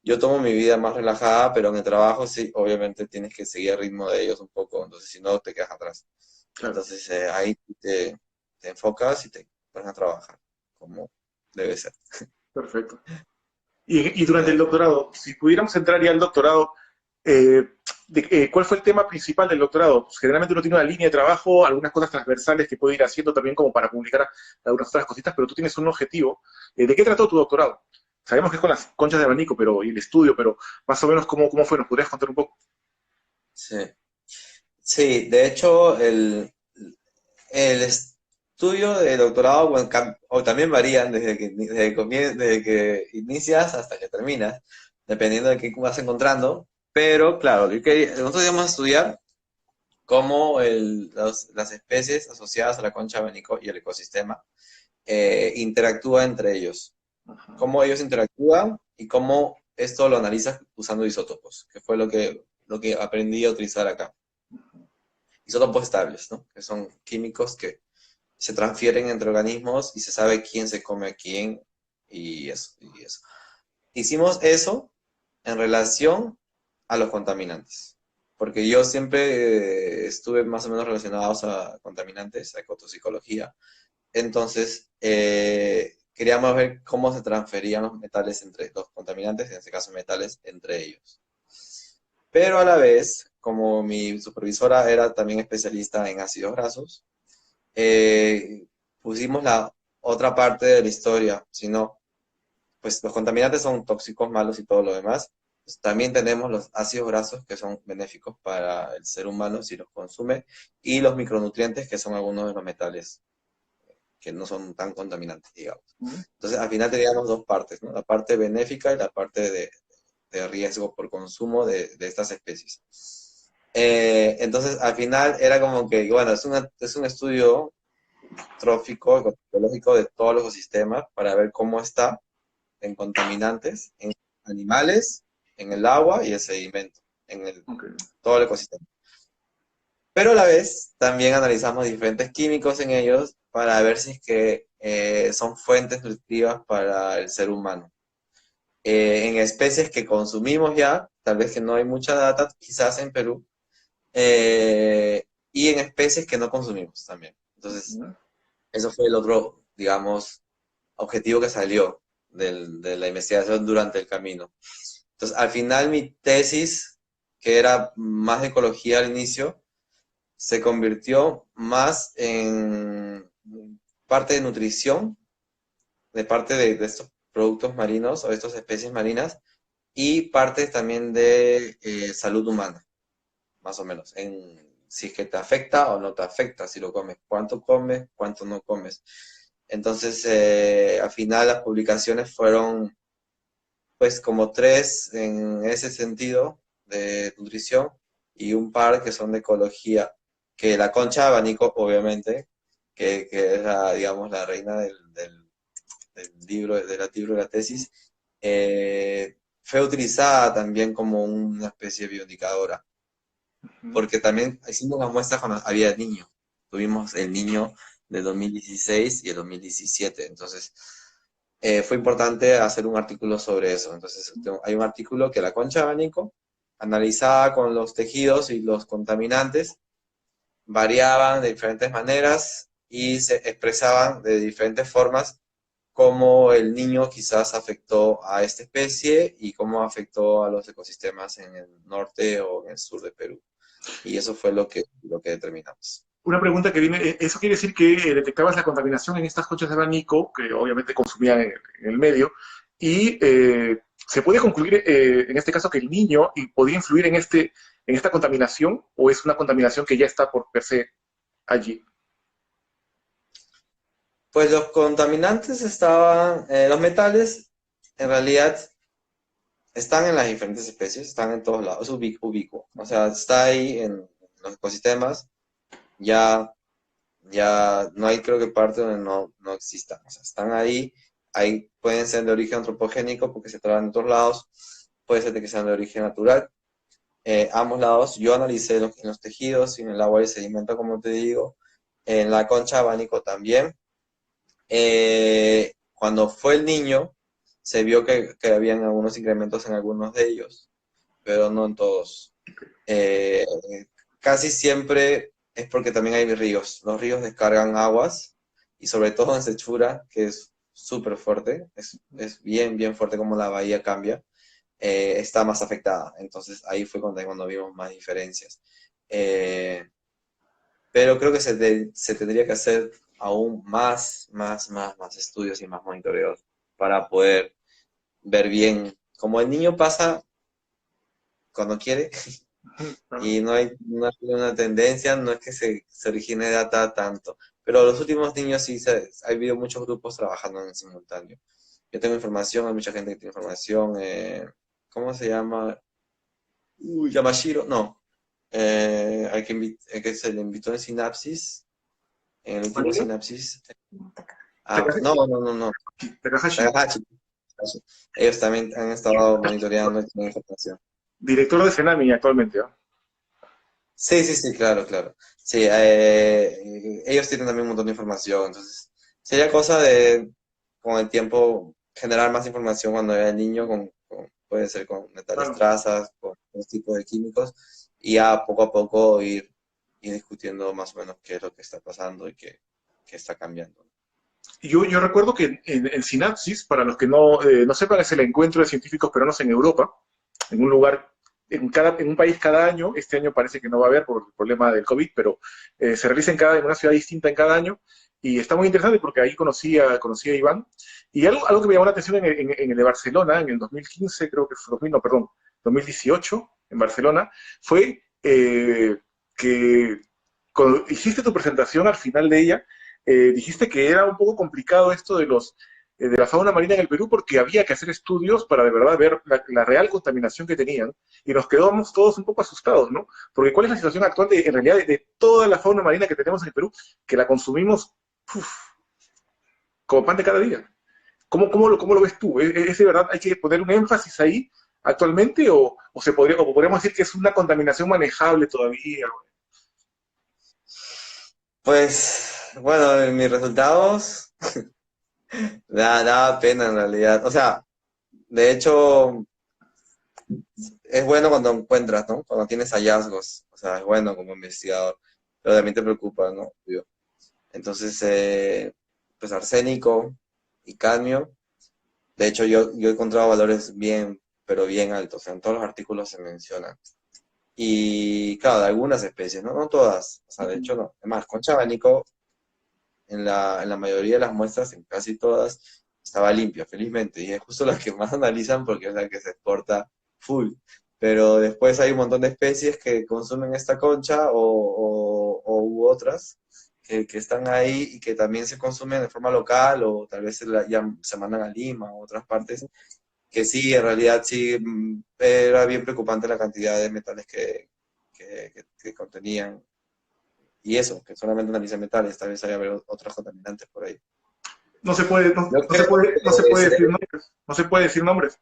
yo tomo mi vida más relajada, pero en el trabajo sí, obviamente tienes que seguir el ritmo de ellos un poco, entonces si no te quedas atrás. Claro, Entonces ahí te enfocas y te pones a trabajar, como debe ser. perfecto. Y durante el Sí. doctorado, si pudiéramos entrar ya al doctorado, eh, ¿cuál fue el tema principal del doctorado? Pues, generalmente uno tiene una línea de trabajo, algunas cosas transversales que puede ir haciendo también como para publicar algunas otras cositas, pero tú tienes un objetivo. ¿De qué trató tu doctorado? Sabemos que es con las conchas de abanico y el estudio, pero más o menos cómo fue, ¿nos podrías contar un poco? Sí. Sí, de hecho, el estudio de doctorado bueno, o también varían desde que inicias hasta que terminas, dependiendo de qué vas encontrando. Pero claro, nosotros íbamos a estudiar cómo las especies asociadas a la concha de abanico y el ecosistema interactúan entre ellos. Ajá. Cómo ellos interactúan y cómo esto lo analizas usando isótopos, que fue lo que aprendí a utilizar acá. Isótopos estables, ¿no? Que son químicos que se transfieren entre organismos y se sabe quién se come a quién y eso, y eso. Hicimos eso en relación a los contaminantes, porque yo siempre estuve más o menos relacionado a contaminantes, a ecotoxicología. Entonces, queríamos ver cómo se transferían los metales entre los contaminantes, en este caso metales, entre ellos. Pero a la vez, como mi supervisora era también especialista en ácidos grasos, eh, pusimos la otra parte de la historia, sino, pues los contaminantes son tóxicos, malos y todo lo demás. Pues, también tenemos los ácidos grasos que son benéficos para el ser humano si los consume y los micronutrientes que son algunos de los metales que no son tan contaminantes, digamos. Ujú. Entonces, al final teníamos dos partes, ¿no? La parte benéfica y la parte de riesgo por consumo de estas especies. Entonces, al final era como que, bueno, es un estudio trófico, ecológico de todos los ecosistemas para ver cómo está en contaminantes, en animales, en el agua y el sedimento, Ok. todo el ecosistema. Pero a la vez también analizamos diferentes químicos en ellos para ver si es que son fuentes nutritivas para el ser humano. En especies que consumimos ya, tal vez que no hay mucha data, quizás en Perú, y en especies que no consumimos también. Entonces, Ujú. eso fue el otro, digamos, objetivo que salió de la investigación durante el camino. Entonces, al final mi tesis, que era más de ecología al inicio, se convirtió más en parte de nutrición, de parte de estos productos marinos o de estas especies marinas, y parte también de salud humana, más o menos, en si es que te afecta o no te afecta, si lo comes, cuánto no comes. Entonces, al final las publicaciones fueron pues como tres en ese sentido de nutrición y un par que son de ecología, que la concha de abanico, obviamente, que es la, digamos, la reina del libro, libro de la tesis, fue utilizada también como una especie de bioindicadora, Ujú. porque también hicimos las muestras cuando había niños. Tuvimos el niño del 2016 y el 2017, entonces fue importante hacer un artículo sobre eso. Entonces, hay un artículo que la concha de abanico analizaba con los tejidos y los contaminantes, variaban de diferentes maneras y se expresaban de diferentes formas cómo el niño quizás afectó a esta especie y cómo afectó a los ecosistemas en el norte o en el sur de Perú. Y eso fue lo que determinamos. Una pregunta que viene, ¿eso quiere decir que detectabas la contaminación en estas conchas de abanico, que obviamente consumían en el medio, y se puede concluir en este caso que el niño podía influir en esta contaminación o es una contaminación que ya está por per se allí? Pues los contaminantes estaban, los metales en realidad están en las diferentes especies, están en todos lados, es ubicuo. O sea, está ahí en los ecosistemas, ya ya no hay, creo que parte donde no existan. O sea, están ahí pueden ser de origen antropogénico porque se traen de otros lados, puede ser de que sean de origen natural. Ambos lados, yo analicé en los tejidos y en el agua y sedimento, como te digo, en la concha abanico también. Cuando fue el niño, se vio que habían algunos incrementos en algunos de ellos, pero no en todos. Eh, Casi siempre es porque también hay ríos. Los ríos descargan aguas y sobre todo en Sechura, que es súper fuerte, es bien, bien fuerte como la bahía cambia, está más afectada. Entonces ahí fue cuando vimos más diferencias. Eh, pero creo que se tendría que hacer aún más estudios y más monitoreos para poder ver bien. Como el niño pasa cuando quiere, Claro. y no hay una tendencia, no es que se origine data tanto. Pero los últimos niños sí, ha habido muchos grupos trabajando en simultáneo. Yo tengo información, hay mucha gente que tiene información. ¿Cómo se llama? Yamashiro, no. El que se le invitó en Sinapsis, en el último ¿Marino? Sinapsis. No, Takahashi. no, no, no. Takahashi, Takahashi. Ellos también han estado monitoreando y tienen información. director de Senami actualmente, ¿ah? Sí, sí, sí, claro, claro. Sí, ellos tienen también un montón de información, entonces sería cosa de, con el tiempo, generar más información cuando era niño, puede ser con metales Claro. trazas, con otros tipos de químicos, y ya poco a poco ir discutiendo más o menos qué es lo que está pasando y qué está cambiando. Y yo recuerdo que en Sinapsis, para los que no sepan, es el encuentro de científicos peruanos en Europa, en un lugar, en un país cada año. Este año parece que no va a haber por el problema del COVID, pero se realiza en una ciudad distinta en cada año. Y está muy interesante porque ahí conocí a Iván. Y algo que me llamó la atención en el de Barcelona, en el 2015, creo que fue 2000, no, perdón, 2018, en Barcelona, fue que cuando hiciste tu presentación al final de ella, dijiste que era un poco complicado esto de la fauna marina en el Perú porque había que hacer estudios para de verdad ver la real contaminación que tenían y nos quedamos todos un poco asustados, ¿no? Porque ¿cuál es la situación actual en realidad de toda la fauna marina que tenemos en el Perú que la consumimos uf, como pan de cada día? ¿Cómo lo ves tú? ¿Es de verdad hay que poner un énfasis ahí actualmente o podríamos decir que es una contaminación manejable todavía? Pues, bueno, en mis resultados, da pena en realidad. O sea, de hecho, es bueno cuando encuentras, ¿no? Cuando tienes hallazgos, o sea, es bueno como investigador, pero también te preocupa, ¿no? Obvio. Entonces, pues arsénico y cadmio, de hecho yo he encontrado valores bien, pero bien altos, o sea, en todos los artículos se mencionan. Y claro, de algunas especies, ¿no? No todas, o sea, de hecho no. Además, concha abanico, en la mayoría de las muestras, en casi todas, estaba limpio, felizmente, y es justo las que más analizan porque es la que se exporta full. Pero después hay un montón de especies que consumen esta concha o u otras que están ahí y que también se consumen de forma local o tal vez ya se mandan a Lima o otras partes, que sí, en realidad sí, era bien preocupante la cantidad de metales que contenían. Y eso, que solamente analizan metales, tal vez haya otros contaminantes por ahí. No se puede, Yo creo no se que puede decir nombres, no se puede decir nombres.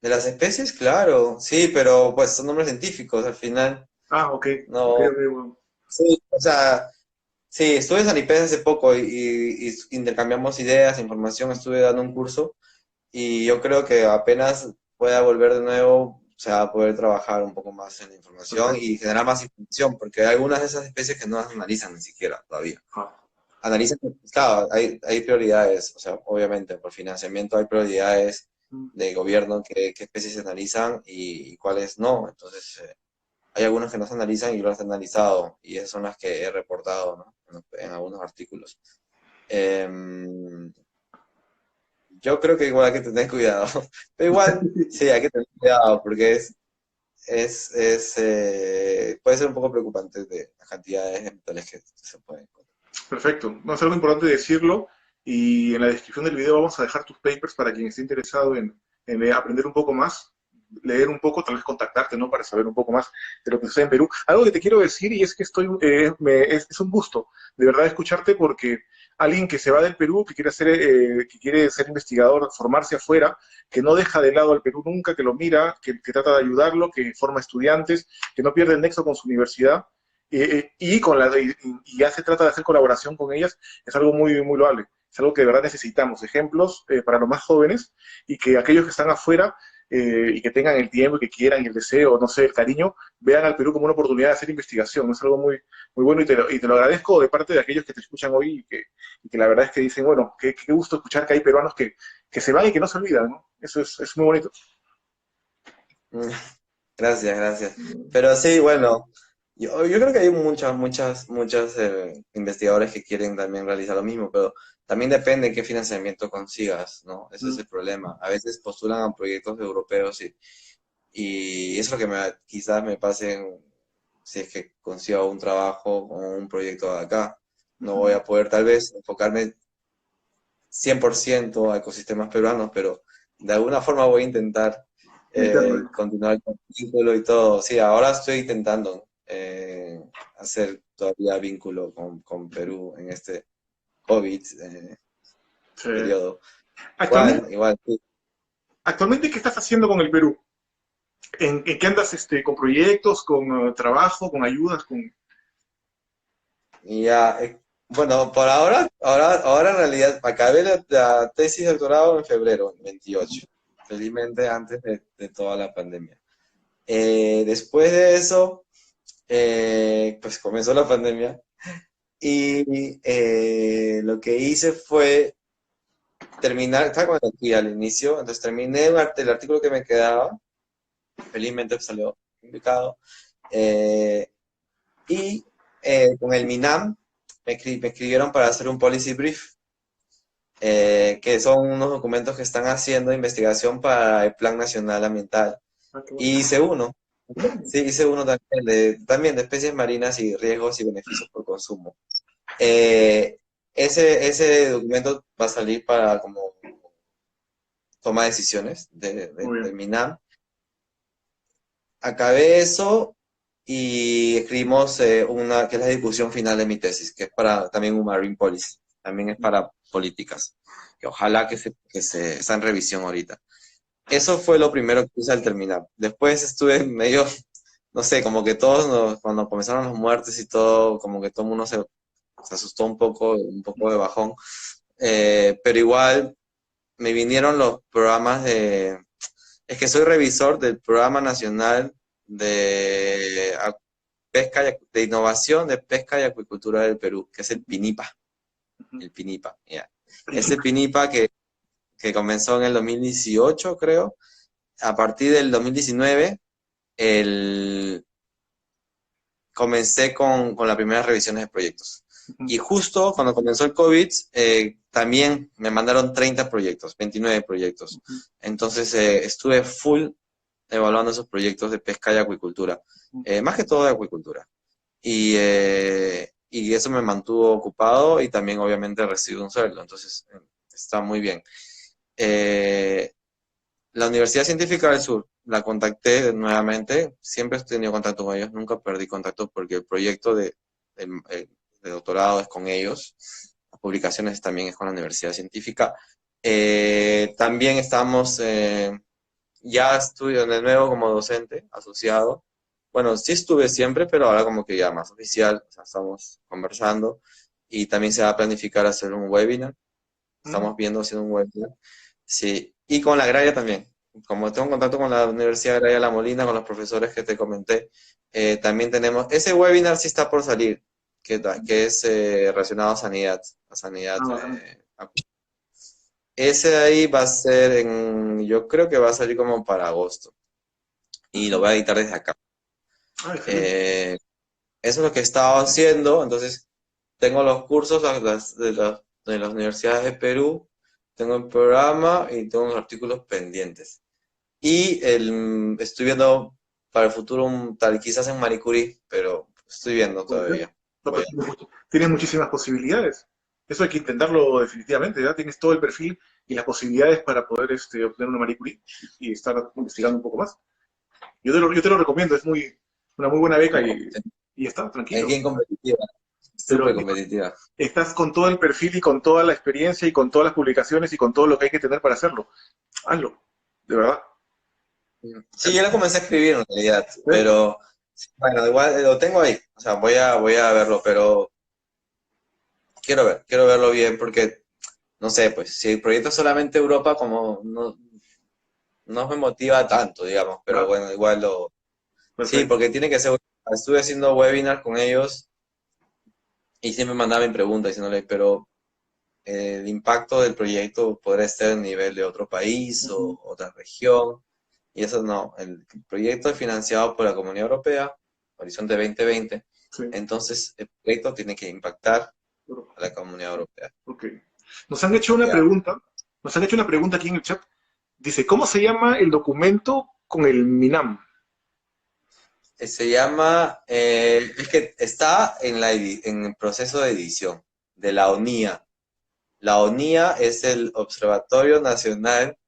de las especies, claro, sí, pero pues son nombres científicos al final. Ah, ok, ok, No, bueno. sí, o sea, sí, estuve en Sanipes hace poco y intercambiamos ideas, información, estuve dando un curso y yo creo que apenas pueda volver de nuevo, se va a poder trabajar un poco más en la información Perfecto. y generar más información, porque hay algunas de esas especies que no las analizan ni siquiera todavía. Ah, Analizan, claro, hay prioridades, o sea, obviamente por financiamiento hay prioridades mm, de gobierno qué especies se analizan y cuáles no. Entonces, hay algunas que no se analizan y yo las he analizado y esas son las que he reportado, ¿no? En algunos artículos. Em, yo creo que igual hay que tener cuidado, pero igual sí, hay que tener cuidado porque puede ser un poco preocupante de las cantidades de metales que se pueden encontrar. perfecto. No es algo importante decirlo y en la descripción del video vamos a dejar tus papers para quien esté interesado en aprender un poco más. leer un poco, tal vez contactarte, ¿no? Para saber un poco más de lo que sucede en Perú. Algo que te quiero decir y es que es un gusto, de verdad, escucharte porque alguien que se va del Perú, que quiere ser investigador, formarse afuera, que no deja de lado al Perú nunca, que lo mira, que trata de ayudarlo, que forma estudiantes, que no pierde el nexo con su universidad y ya se trata de hacer colaboración con ellas, es algo muy, muy loable. Es algo que de verdad necesitamos, ejemplos para los más jóvenes y que aquellos que están afuera y que tengan el tiempo y que quieran y el deseo, no sé, el cariño, vean al Perú como una oportunidad de hacer investigación. Es algo muy, muy bueno y te lo agradezco de parte de aquellos que te escuchan hoy y que la verdad es que dicen, bueno, qué gusto escuchar que hay peruanos que se van y que no se olvidan, ¿no? Eso es muy bonito. Mm, Gracias, gracias. Pero sí, bueno, yo creo que hay muchos investigadores que quieren también realizar lo mismo, pero también depende de qué financiamiento consigas, ¿no? Ese es Mm, el problema. A veces postulan a proyectos europeos y eso es lo que quizás me pase si es que consigo un trabajo o un proyecto de acá. No voy ujú. a poder tal vez enfocarme 100% a ecosistemas peruanos, pero de alguna forma voy a intentar Meterle. continuar con el vínculo y todo. Sí, ahora estoy intentando hacer todavía vínculo con Perú en este COVID Sí. periodo. Actualmente, Igual, sí. actualmente, ¿qué estás haciendo con el Perú? En qué andas con proyectos, con trabajo, con ayudas? Y ya, bueno, por ahora en realidad acabé la tesis de doctorado en febrero, 28, felizmente antes de toda la pandemia. Después de eso, pues comenzó la pandemia y lo que hice fue terminar, estaba con energía al inicio, entonces terminé el artículo que me quedaba, felizmente salió publicado, eh, y con el MINAM me escribieron para hacer un policy brief, que son unos documentos que están haciendo investigación para el Plan Nacional Ambiental. Ah, qué Y bonito. hice uno, sí, hice uno también de especies marinas y riesgos y beneficios por consumo. Eh, ese documento va a salir para como toma de decisiones Muy de bien. MINAM. Acabé eso y escribimos una que es la discusión final de mi tesis, que es para también un Marine Policy, también es para políticas, que ojalá que se está en revisión ahorita. Eso fue lo primero que hice al terminar. Después estuve medio, no sé, como que cuando comenzaron las muertes y todo, como que todo el mundo se asustó un poco de bajón. Pero igual me vinieron los programas es que soy revisor del Programa Nacional de Innovación de Pesca y Acuicultura del Perú, que es el PINIPA, el PINIPA, ya. Ese PINIPA que comenzó en el 2018, creo. A partir del 2019, el, comencé con las primeras revisiones de proyectos. Y justo cuando comenzó el COVID, también me mandaron 30 proyectos, 29 proyectos. Entonces estuve full evaluando esos proyectos de pesca y acuicultura, más que todo de acuicultura. Y eso me mantuvo ocupado y también obviamente recibí un sueldo, entonces está muy bien. Eh, la Universidad Científica del Sur, la contacté nuevamente, siempre he tenido contacto con ellos, nunca perdí contacto porque el proyecto de doctorado es con ellos, las publicaciones también es con la Universidad Científica. También estamos, ya estudio de nuevo como docente asociado. Bueno, sí estuve siempre, pero ahora como que ya más oficial, o sea, estamos conversando y también se va a planificar hacer un webinar. Mm, Estamos viendo haciendo un webinar. Sí, y con la agraria también. Como tengo contacto con la Universidad Agraria La Molina, con los profesores que te comenté, también tenemos, ese webinar sí está por salir, que es relacionado a sanidad. ah, bacán. Ese de ahí va a ser yo creo que va a salir como para agosto y lo Ujú. voy a editar desde acá. Ah, excelente. Eh, Eso es lo que he estado haciendo, entonces tengo los cursos de las universidades de Perú, tengo el programa y tengo los artículos pendientes. Y estoy viendo para el futuro tal quizás en Marie Curie, pero estoy viendo Puede ser. todavía. No, pero tienes muchísimas posibilidades. Eso hay que intentarlo definitivamente, ¿ya? Tienes todo el perfil y las posibilidades para poder obtener una Marie Curie y estar investigando un poco más. Yo te lo recomiendo, es una muy buena beca y está, Es tranquilo. bien competitiva, Pero súper competitiva. estás con todo el perfil y con toda la experiencia y con todas las publicaciones y con todo lo que hay que tener para hacerlo. Hazlo, de verdad. Sí, yo la comencé a escribir en realidad, ¿Eh? pero bueno, igual lo tengo ahí, o sea, voy a verlo, pero quiero verlo bien porque, no sé, pues si el proyecto es solamente Europa, como no me motiva tanto, digamos, pero Claro, bueno, igual lo... Sí, perfecto. porque tiene que ser... Estuve haciendo webinars con ellos y siempre mandaban preguntas diciéndole, pero el impacto del proyecto podrá estar a nivel de otro país Ujú. o otra región. Y eso no, el proyecto es financiado por la Comunidad Europea, Horizonte 2020, Sí, entonces el proyecto tiene que impactar claro. a la Comunidad Europea. Ok. Nos han hecho una Ya. pregunta, nos han hecho una pregunta aquí en el chat. Dice, ¿cómo se llama el documento con el MINAM? Se llama, es que está en el proceso de edición de la ONIA. La ONIA es el Observatorio Nacional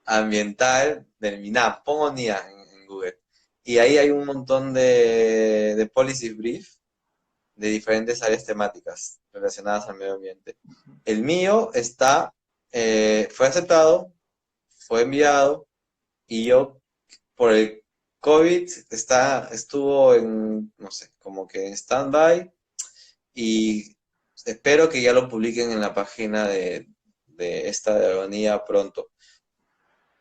Ambiental del MINAM. Pon ONIA en Google. Y ahí hay un montón de policy brief de diferentes áreas temáticas relacionadas al medio ambiente. El mío fue aceptado, fue enviado y yo por el COVID estuvo en, no sé, como que en stand-by y espero que ya lo publiquen en la página de esta de agonía pronto.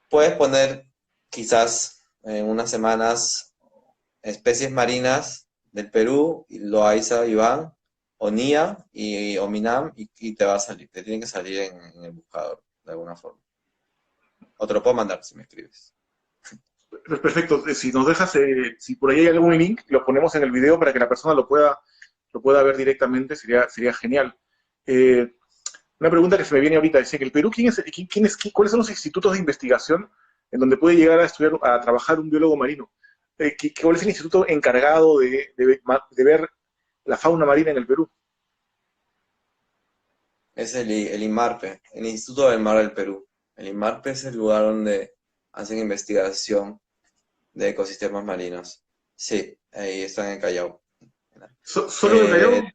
Puedes poner quizás en unas semanas especies marinas del Perú, Loaiza Iván, Onía y Ominam, y te va a salir, te tiene que salir en el buscador, de alguna forma. O te lo puedo mandar si me escribes. Perfecto. Si nos dejas, si por ahí hay algún link, lo ponemos en el video para que la persona lo pueda ver directamente, sería genial. Eh, una pregunta que se me viene ahorita, dice que el Perú, ¿cuáles son los institutos de investigación en donde puede llegar a estudiar, a trabajar un biólogo marino? ¿Cuál es el instituto encargado de ver la fauna marina en el Perú? Es el IMARPE, el Instituto del Mar del Perú. El IMARPE es el lugar donde hacen investigación de ecosistemas marinos. Sí, ahí está en el Callao. ¿Solo en el Eh,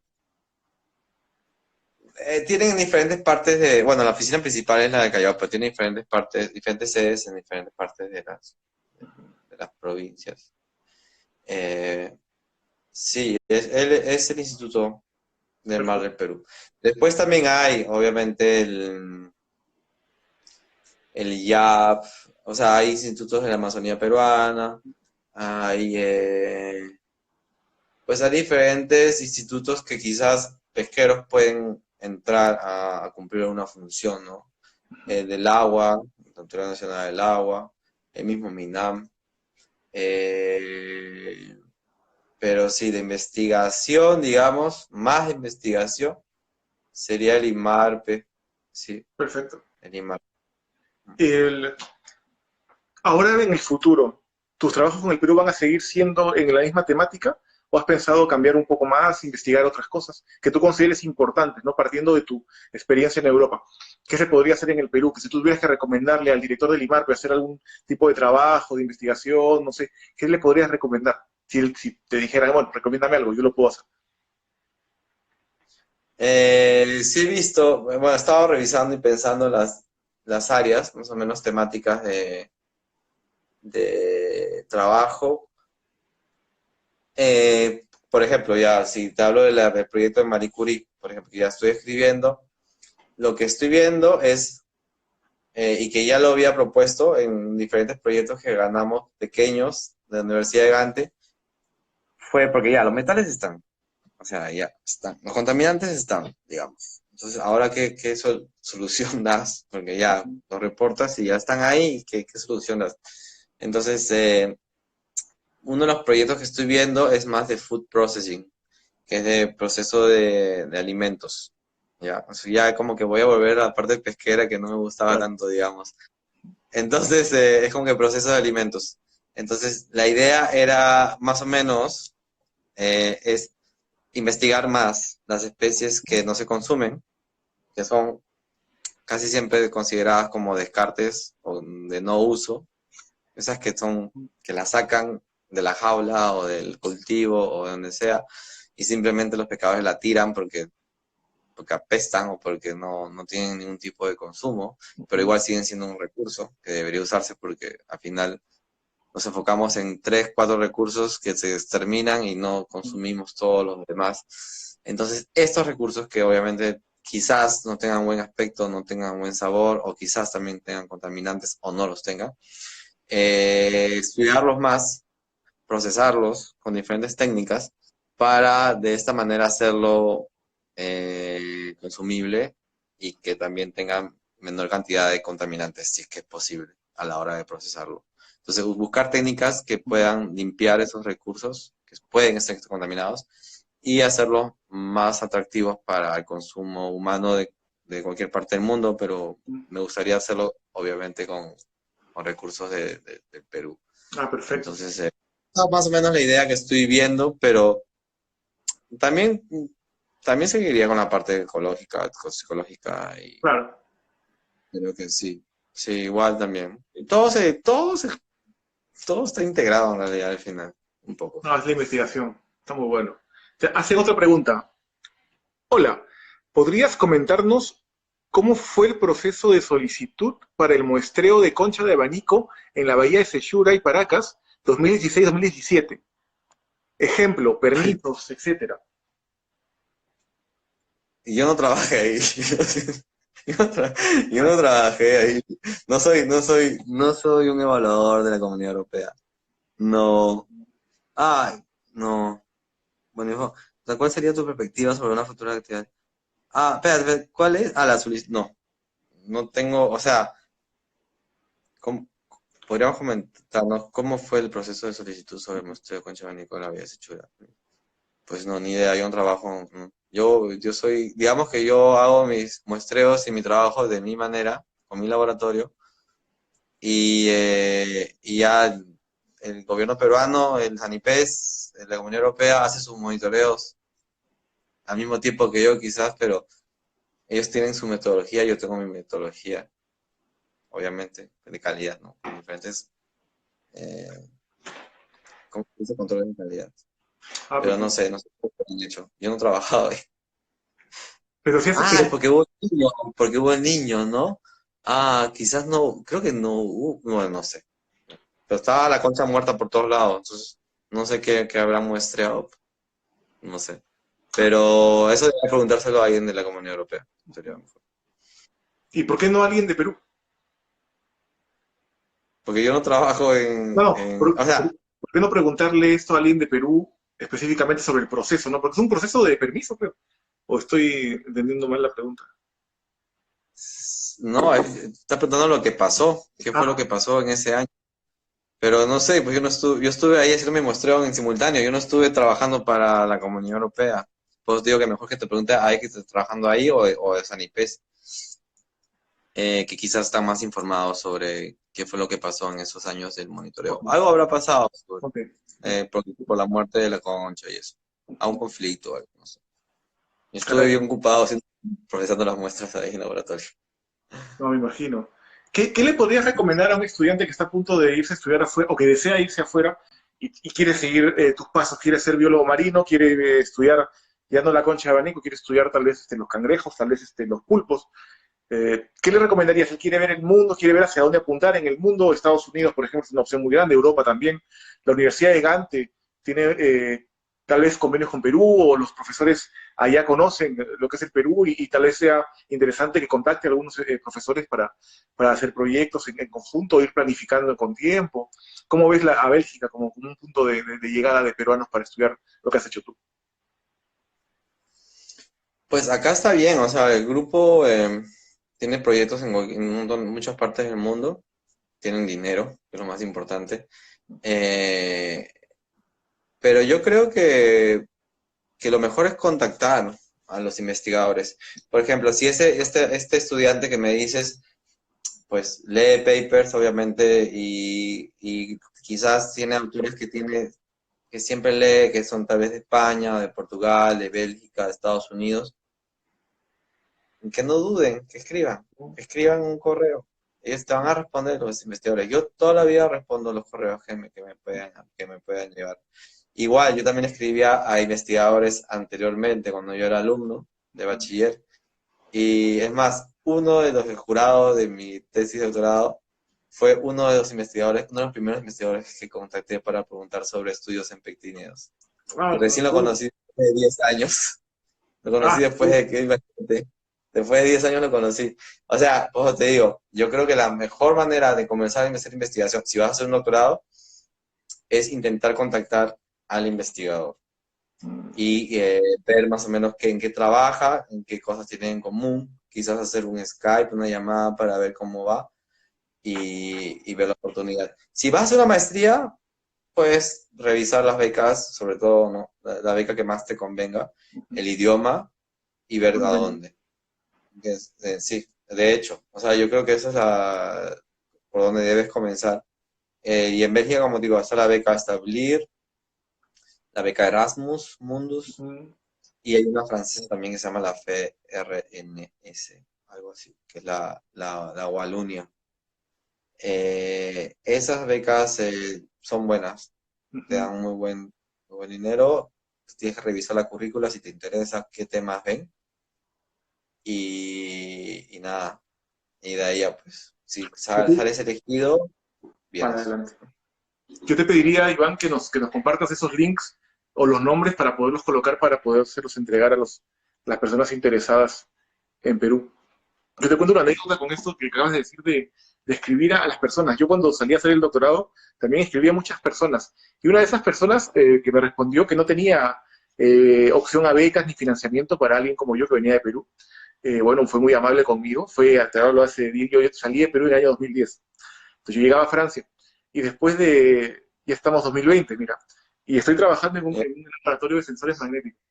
Callao? tienen diferentes partes bueno, la oficina principal es la de Callao, pero tiene diferentes partes, diferentes sedes en diferentes partes de las provincias. Eh, sí, es el Instituto del Mar Perfecto. del Perú. Después también hay, obviamente, el IAP, o sea, hay institutos de la Amazonía peruana, hay, pues hay diferentes institutos que quizás pesqueros pueden entrar a cumplir una función, ¿no? Del agua, la Autoridad Nacional del Agua, el mismo MINAM. eh, pero sí, de investigación, digamos, más de investigación, sería el IMARPE. Sí, Perfecto. el IMARPE. El- Ahora en el futuro, ¿tus trabajos con el Perú van a seguir siendo en la misma temática o has pensado cambiar un poco más, investigar otras cosas que tú consideres importantes, ¿no? Partiendo de tu experiencia en Europa. ¿Qué se podría hacer en el Perú? Que si tú tuvieras que recomendarle al director del IMARPE hacer algún tipo de trabajo, de investigación, no sé, ¿qué le podrías recomendar? Si te dijeran, bueno, recomiéndame algo, yo lo puedo hacer. Sí he visto, bueno, he estado revisando y pensando las áreas, más o menos temáticas de trabajo. Por ejemplo, ya, si te hablo del proyecto de Marie Curie, por ejemplo, que ya estoy escribiendo, lo que estoy viendo es, y que ya lo había propuesto en diferentes proyectos que ganamos pequeños de la Universidad de Gante, fue porque ya los metales están, o sea, ya están, los contaminantes están, digamos. Entonces, ahora qué solución das, porque ya los reportas y ya están ahí, ¿qué solución das? Entonces, uno de los proyectos que estoy viendo es más de food processing, que es de proceso de alimentos. Ya, o sea, ya como que voy a volver a la parte pesquera que no me gustaba Claro. tanto, digamos. Entonces, es como que proceso de alimentos. Entonces, la idea era más o menos, es investigar más las especies que no se consumen, que son casi siempre consideradas como descartes o de no uso, esas que las sacan de la jaula o del cultivo o de donde sea, y simplemente los pescadores la tiran porque apestan o porque no tienen ningún tipo de consumo, pero igual siguen siendo un recurso que debería usarse porque al final nos enfocamos en 3, 4 recursos que se exterminan y no consumimos todos los demás. Entonces, estos recursos que obviamente quizás no tengan buen aspecto, no tengan buen sabor, o quizás también tengan contaminantes o no los tengan, estudiarlos más, procesarlos con diferentes técnicas para de esta manera hacerlo consumible y que también tenga menor cantidad de contaminantes, si es que es posible, a la hora de procesarlo. Entonces, buscar técnicas que puedan limpiar esos recursos, que pueden estar contaminados, y hacerlos más atractivos para el consumo humano de cualquier parte del mundo, pero me gustaría hacerlo, obviamente, con recursos del Perú. Ah, perfecto. Entonces, más o menos la idea que estoy viendo, pero también, también seguiría con la parte ecológica, psicológica, y Claro. creo que sí. Sí, igual también. Y todo está integrado en realidad al final, un poco. No, es la investigación. Está muy bueno. Te hacen otra pregunta. Hola, ¿podrías comentarnos cómo fue el proceso de solicitud para el muestreo de concha de abanico en la bahía de Sechura y Paracas 2016-2017? Ejemplo, permisos, etcétera. Y yo no trabajé ahí. Yo no, yo no trabajé ahí. No soy un evaluador de la Comunidad Europea. No. Ay, no. Bueno, hijo, o sea, ¿cuál sería tu perspectiva sobre una futura actividad? Ah, espérate, ¿cuál es? Ah, la solicitud. No, no tengo, o sea, ¿cómo- podríamos comentarnos cómo fue el proceso de solicitud sobre el muestreo de concha de abanico en la Vía Sechura. Pues no, ni idea, yo no trabajo. No. Yo soy, digamos que yo hago mis muestreos y mi trabajo de mi manera, con mi laboratorio, y ya el gobierno peruano, el SANIPES, la Comunidad Europea hace sus monitoreos al mismo tiempo que yo quizás, pero ellos tienen su metodología, yo tengo mi metodología, obviamente, de calidad, ¿no? Con diferentes, eh, ¿cómo se dice? Controles de calidad. Ah, Pero perfecto. no sé cómo lo han hecho. Yo no he trabajado ahí. Pero si haces Ah, que... porque hubo niños, ¿no? Ah, quizás no, creo que no hubo, bueno, no sé. Pero estaba la concha muerta por todos lados, entonces no sé qué habrá muestreado, no sé. Pero eso debe preguntárselo a alguien de la Comunidad Europea. Sería mejor. ¿Y por qué no alguien de Perú? Porque yo no trabajo No, no, o sea, ¿por qué no preguntarle esto a alguien de Perú específicamente sobre el proceso, ¿no? Porque es un proceso de permiso, creo. ¿O estoy entendiendo mal la pregunta? no, está preguntando lo que pasó, qué fue lo Ah, que pasó en ese año. Pero no sé, pues yo estuve ahí haciendo mi muestreo en simultáneo, yo no estuve trabajando para la Comunidad Europea. Pues digo que mejor que te pregunte a alguien que esté trabajando ahí o de Sanipes, que quizás están más informados sobre qué fue lo que pasó en esos años del monitoreo. ok, Algo habrá pasado pues, ok. por la muerte de la concha y eso. A un conflicto, algo, no sé. Yo estuve Caray, bien ocupado procesando las muestras ahí en el laboratorio. no me imagino. ¿Qué le podrías recomendar a un estudiante que está a punto de irse a estudiar afuera o que desea irse afuera y quiere seguir tus pasos? Quiere ser biólogo marino, quiere estudiar, ya no la concha de abanico, quiere estudiar tal vez los cangrejos, tal vez los pulpos. ¿Qué le recomendarías? Él quiere ver el mundo, quiere ver hacia dónde apuntar en el mundo. Estados Unidos, por ejemplo, es una opción muy grande, Europa también. La Universidad de Gante tiene tal vez convenios con Perú o los profesores allá conocen lo que es el Perú y tal vez sea interesante que contacte a algunos profesores para hacer proyectos en conjunto, ir planificando con tiempo. ¿Cómo ves a Bélgica como un punto de llegada de peruanos para estudiar lo que has hecho tú? Pues acá está bien, o sea, el grupo tiene proyectos en muchas partes del mundo, tienen dinero, que es lo más importante. Eh, pero yo creo que lo mejor es contactar a los investigadores. Por ejemplo, si este estudiante que me dices, pues lee papers, obviamente, y quizás tiene autores que tiene que siempre lee, que son tal vez de España, de Portugal, de Bélgica, de Estados Unidos, que no duden, que escriban un correo. Ellos te van a responder, los investigadores. Yo toda la vida respondo los correos que me puedan llevar. Igual, yo también escribía a investigadores anteriormente, cuando yo era alumno de bachiller. Y es más, uno de los jurados de mi tesis de doctorado fue uno de los investigadores, uno de los primeros investigadores que contacté para preguntar sobre estudios en pectíneos. Y Ah, recién lo conocí después de 10 años. Lo conocí ah, después de que, imagínate, después de 10 años lo conocí. O sea, ojo, te digo, yo creo que la mejor manera de comenzar a hacer investigación, si vas a hacer un doctorado, es intentar contactar al investigador y ver más o menos en qué trabaja, en qué cosas tienen en común, quizás hacer un Skype, una llamada para ver cómo va y ver la oportunidad. Si vas a hacer una maestría, puedes revisar las becas, sobre todo, ¿no? La beca que más te convenga, el idioma y ver a dónde. Sí, de hecho, o sea, yo creo que esa es por donde debes comenzar. Y en Bélgica, como digo, está la beca Establir, la beca Erasmus, Mundus, y hay una francesa también que se llama la FRNS, algo así, que es la Wallonia. Esas becas son buenas, te dan muy buen dinero, tienes que revisar la currícula si te interesa qué temas ven, y nada, y de ahí ya pues, si sales elegido, bien. para adelante. Yo te pediría, Iván, que nos compartas esos links o los nombres para poderlos colocar, para podérselos entregar a las personas interesadas en Perú. Yo te cuento una anécdota con esto que acabas de decir de escribir a las personas. Yo cuando salí a hacer el doctorado también escribí a muchas personas. Y una de esas personas que me respondió que no tenía opción a becas ni financiamiento para alguien como yo que venía de Perú, bueno, fue muy amable conmigo. Te hablo hace 10, yo salí de Perú en el año 2010. Entonces yo llegaba a Francia y ya estamos 2020, mira, y estoy trabajando en un laboratorio de sensores magnéticos.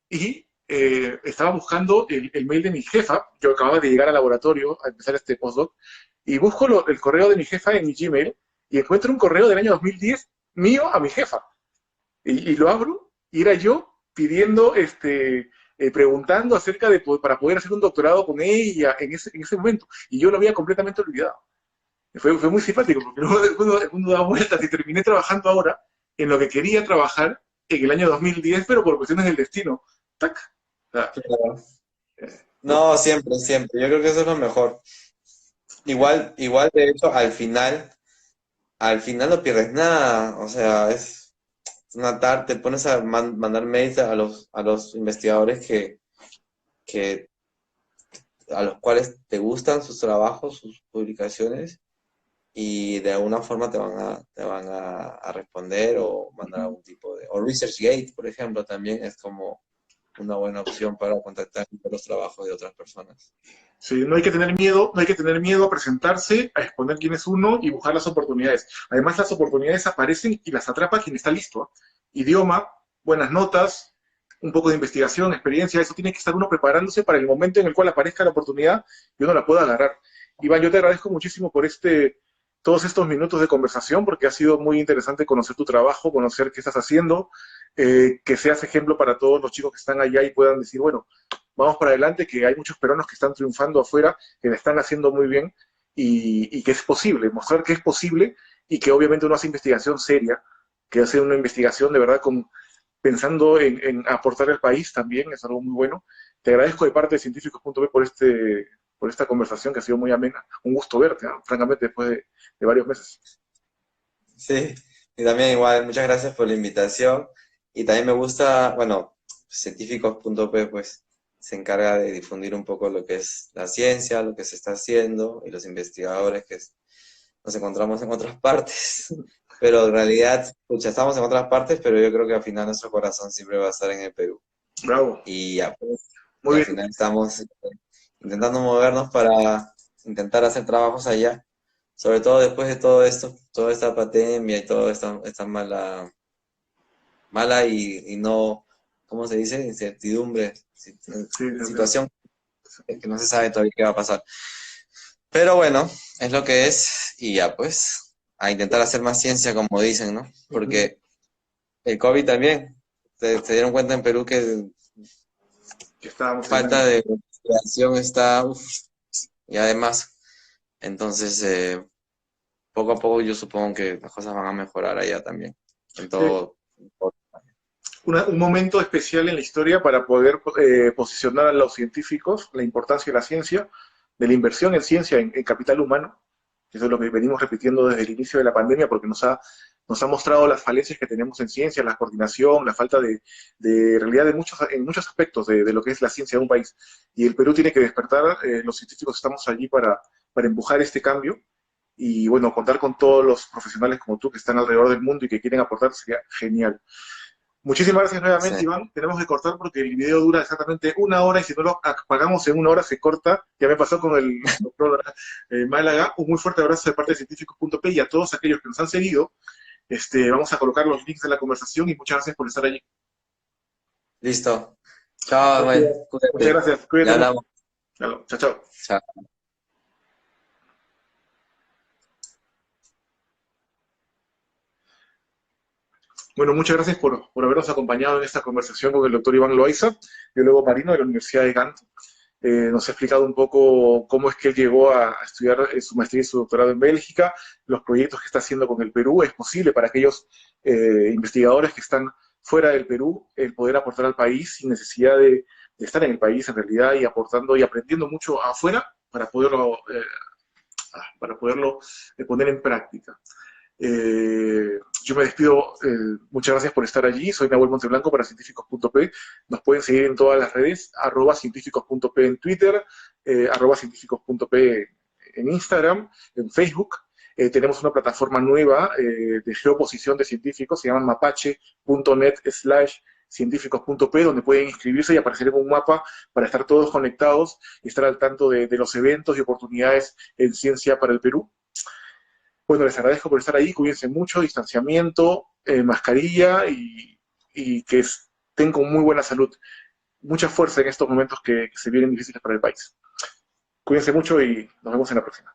Y estaba buscando el mail de mi jefa, yo acababa de llegar al laboratorio a empezar este postdoc, y busco el correo de mi jefa en mi Gmail y encuentro un correo del año 2010 mío a mi jefa. Y lo abro y era yo pidiendo, preguntando acerca para poder hacer un doctorado con ella en ese momento. Y yo lo había completamente olvidado. Fue muy simpático, porque luego uno da vueltas y terminé trabajando ahora en lo que quería trabajar en el año 2010, pero por cuestiones del destino. ¡Tac! O sea, Claro. ¿no? No, siempre, siempre. Yo creo que eso es lo mejor. Igual, de hecho, al final no pierdes nada. O sea, es una tarde, te pones a mandar mails a los investigadores que, a los cuales te gustan sus trabajos, sus publicaciones, y de alguna forma te van a responder o mandar algún tipo de... O ResearchGate, por ejemplo, también es como una buena opción para contactar con los trabajos de otras personas. Sí, no hay que tener miedo, no hay que tener miedo a presentarse, a exponer quién es uno y buscar las oportunidades. Además, las oportunidades aparecen y las atrapa quien está listo. Idioma, buenas notas, un poco de investigación, experiencia, eso tiene que estar uno preparándose para el momento en el cual aparezca la oportunidad y uno la pueda agarrar. Iván, yo te agradezco muchísimo por todos estos minutos de conversación, porque ha sido muy interesante conocer tu trabajo, conocer qué estás haciendo, que seas ejemplo para todos los chicos que están allá y puedan decir, bueno, vamos para adelante, que hay muchos peruanos que están triunfando afuera, que le están haciendo muy bien y que es posible, mostrar que es posible y que obviamente uno hace investigación seria, que hace una investigación de verdad pensando en aportar al país también, es algo muy bueno. Te agradezco de parte de científicos.b por esta conversación que ha sido muy amena. Un gusto verte, ¿no? Francamente, después de varios meses. Sí, y también igual, muchas gracias por la invitación. Y también me gusta, bueno, científicos.p pues se encarga de difundir un poco lo que es la ciencia, lo que se está haciendo y los investigadores nos encontramos en otras partes. Pero en realidad, pucha, estamos en otras partes, pero yo creo que al final nuestro corazón siempre va a estar en el Perú. Bravo. Y ya, pues, y Muy al bien. final estamos intentando movernos para intentar hacer trabajos allá, sobre todo después de todo esto, toda esta pandemia y toda esta mala y no, ¿cómo se dice? Incertidumbre, Sí, situación que no se sabe todavía qué va a pasar. Pero bueno, es lo que es y ya pues, a intentar hacer más ciencia como dicen, ¿no? Porque El COVID también. Se dieron cuenta en Perú que Que estábamos en falta de investigación está, uf, y además, entonces, poco a poco yo supongo que las cosas van a mejorar allá también, en sí, todo. un momento especial en la historia para poder posicionar a los científicos, la importancia de la ciencia, de la inversión en ciencia, en capital humano. Eso es lo que venimos repitiendo desde el inicio de la pandemia porque nos ha mostrado las falencias que tenemos en ciencia, la coordinación, la falta de realidad en muchos aspectos de lo que es la ciencia de un país. Y el Perú tiene que despertar, los científicos estamos allí para empujar este cambio y bueno, contar con todos los profesionales como tú que están alrededor del mundo y que quieren aportar sería genial. Muchísimas gracias Sí. nuevamente, Iván. Tenemos que cortar porque el video dura exactamente 1 hora y si no lo apagamos en 1 hora se corta. Ya me pasó con el doctor Málaga. Un muy fuerte abrazo de parte de científicos.p y a todos aquellos que nos han seguido. Vamos a colocar los links de la conversación y muchas gracias por estar allí. Listo. Chao, Manuel. Muchas Cuídate. gracias. Ya Cuídate mucho. hablamos. Chao, chao. Chao. Bueno, muchas gracias por habernos acompañado en esta conversación con el doctor Iván Loaiza, biólogo marino de la Universidad de Gant. Nos ha explicado un poco cómo es que él llegó a estudiar su maestría y su doctorado en Bélgica, los proyectos que está haciendo con el Perú. Es posible para aquellos investigadores que están fuera del Perú el poder aportar al país sin necesidad de estar en el país en realidad y aportando y aprendiendo mucho afuera para poderlo poner en práctica. Yo me despido, muchas gracias por estar allí, soy Nahuel Monteblanco para científicos.p, nos pueden seguir en todas las redes, @científicos.p en Twitter, @científicos.p en Instagram, en Facebook. Tenemos una plataforma nueva de geoposición de científicos, se llama mapache.net/científicos.p, donde pueden inscribirse y aparecer en un mapa para estar todos conectados y estar al tanto de los eventos y oportunidades en ciencia para el Perú. Bueno, les agradezco por estar ahí, cuídense mucho, distanciamiento, mascarilla y que estén con muy buena salud. Mucha fuerza en estos momentos que se vienen difíciles para el país. Cuídense mucho y nos vemos en la próxima.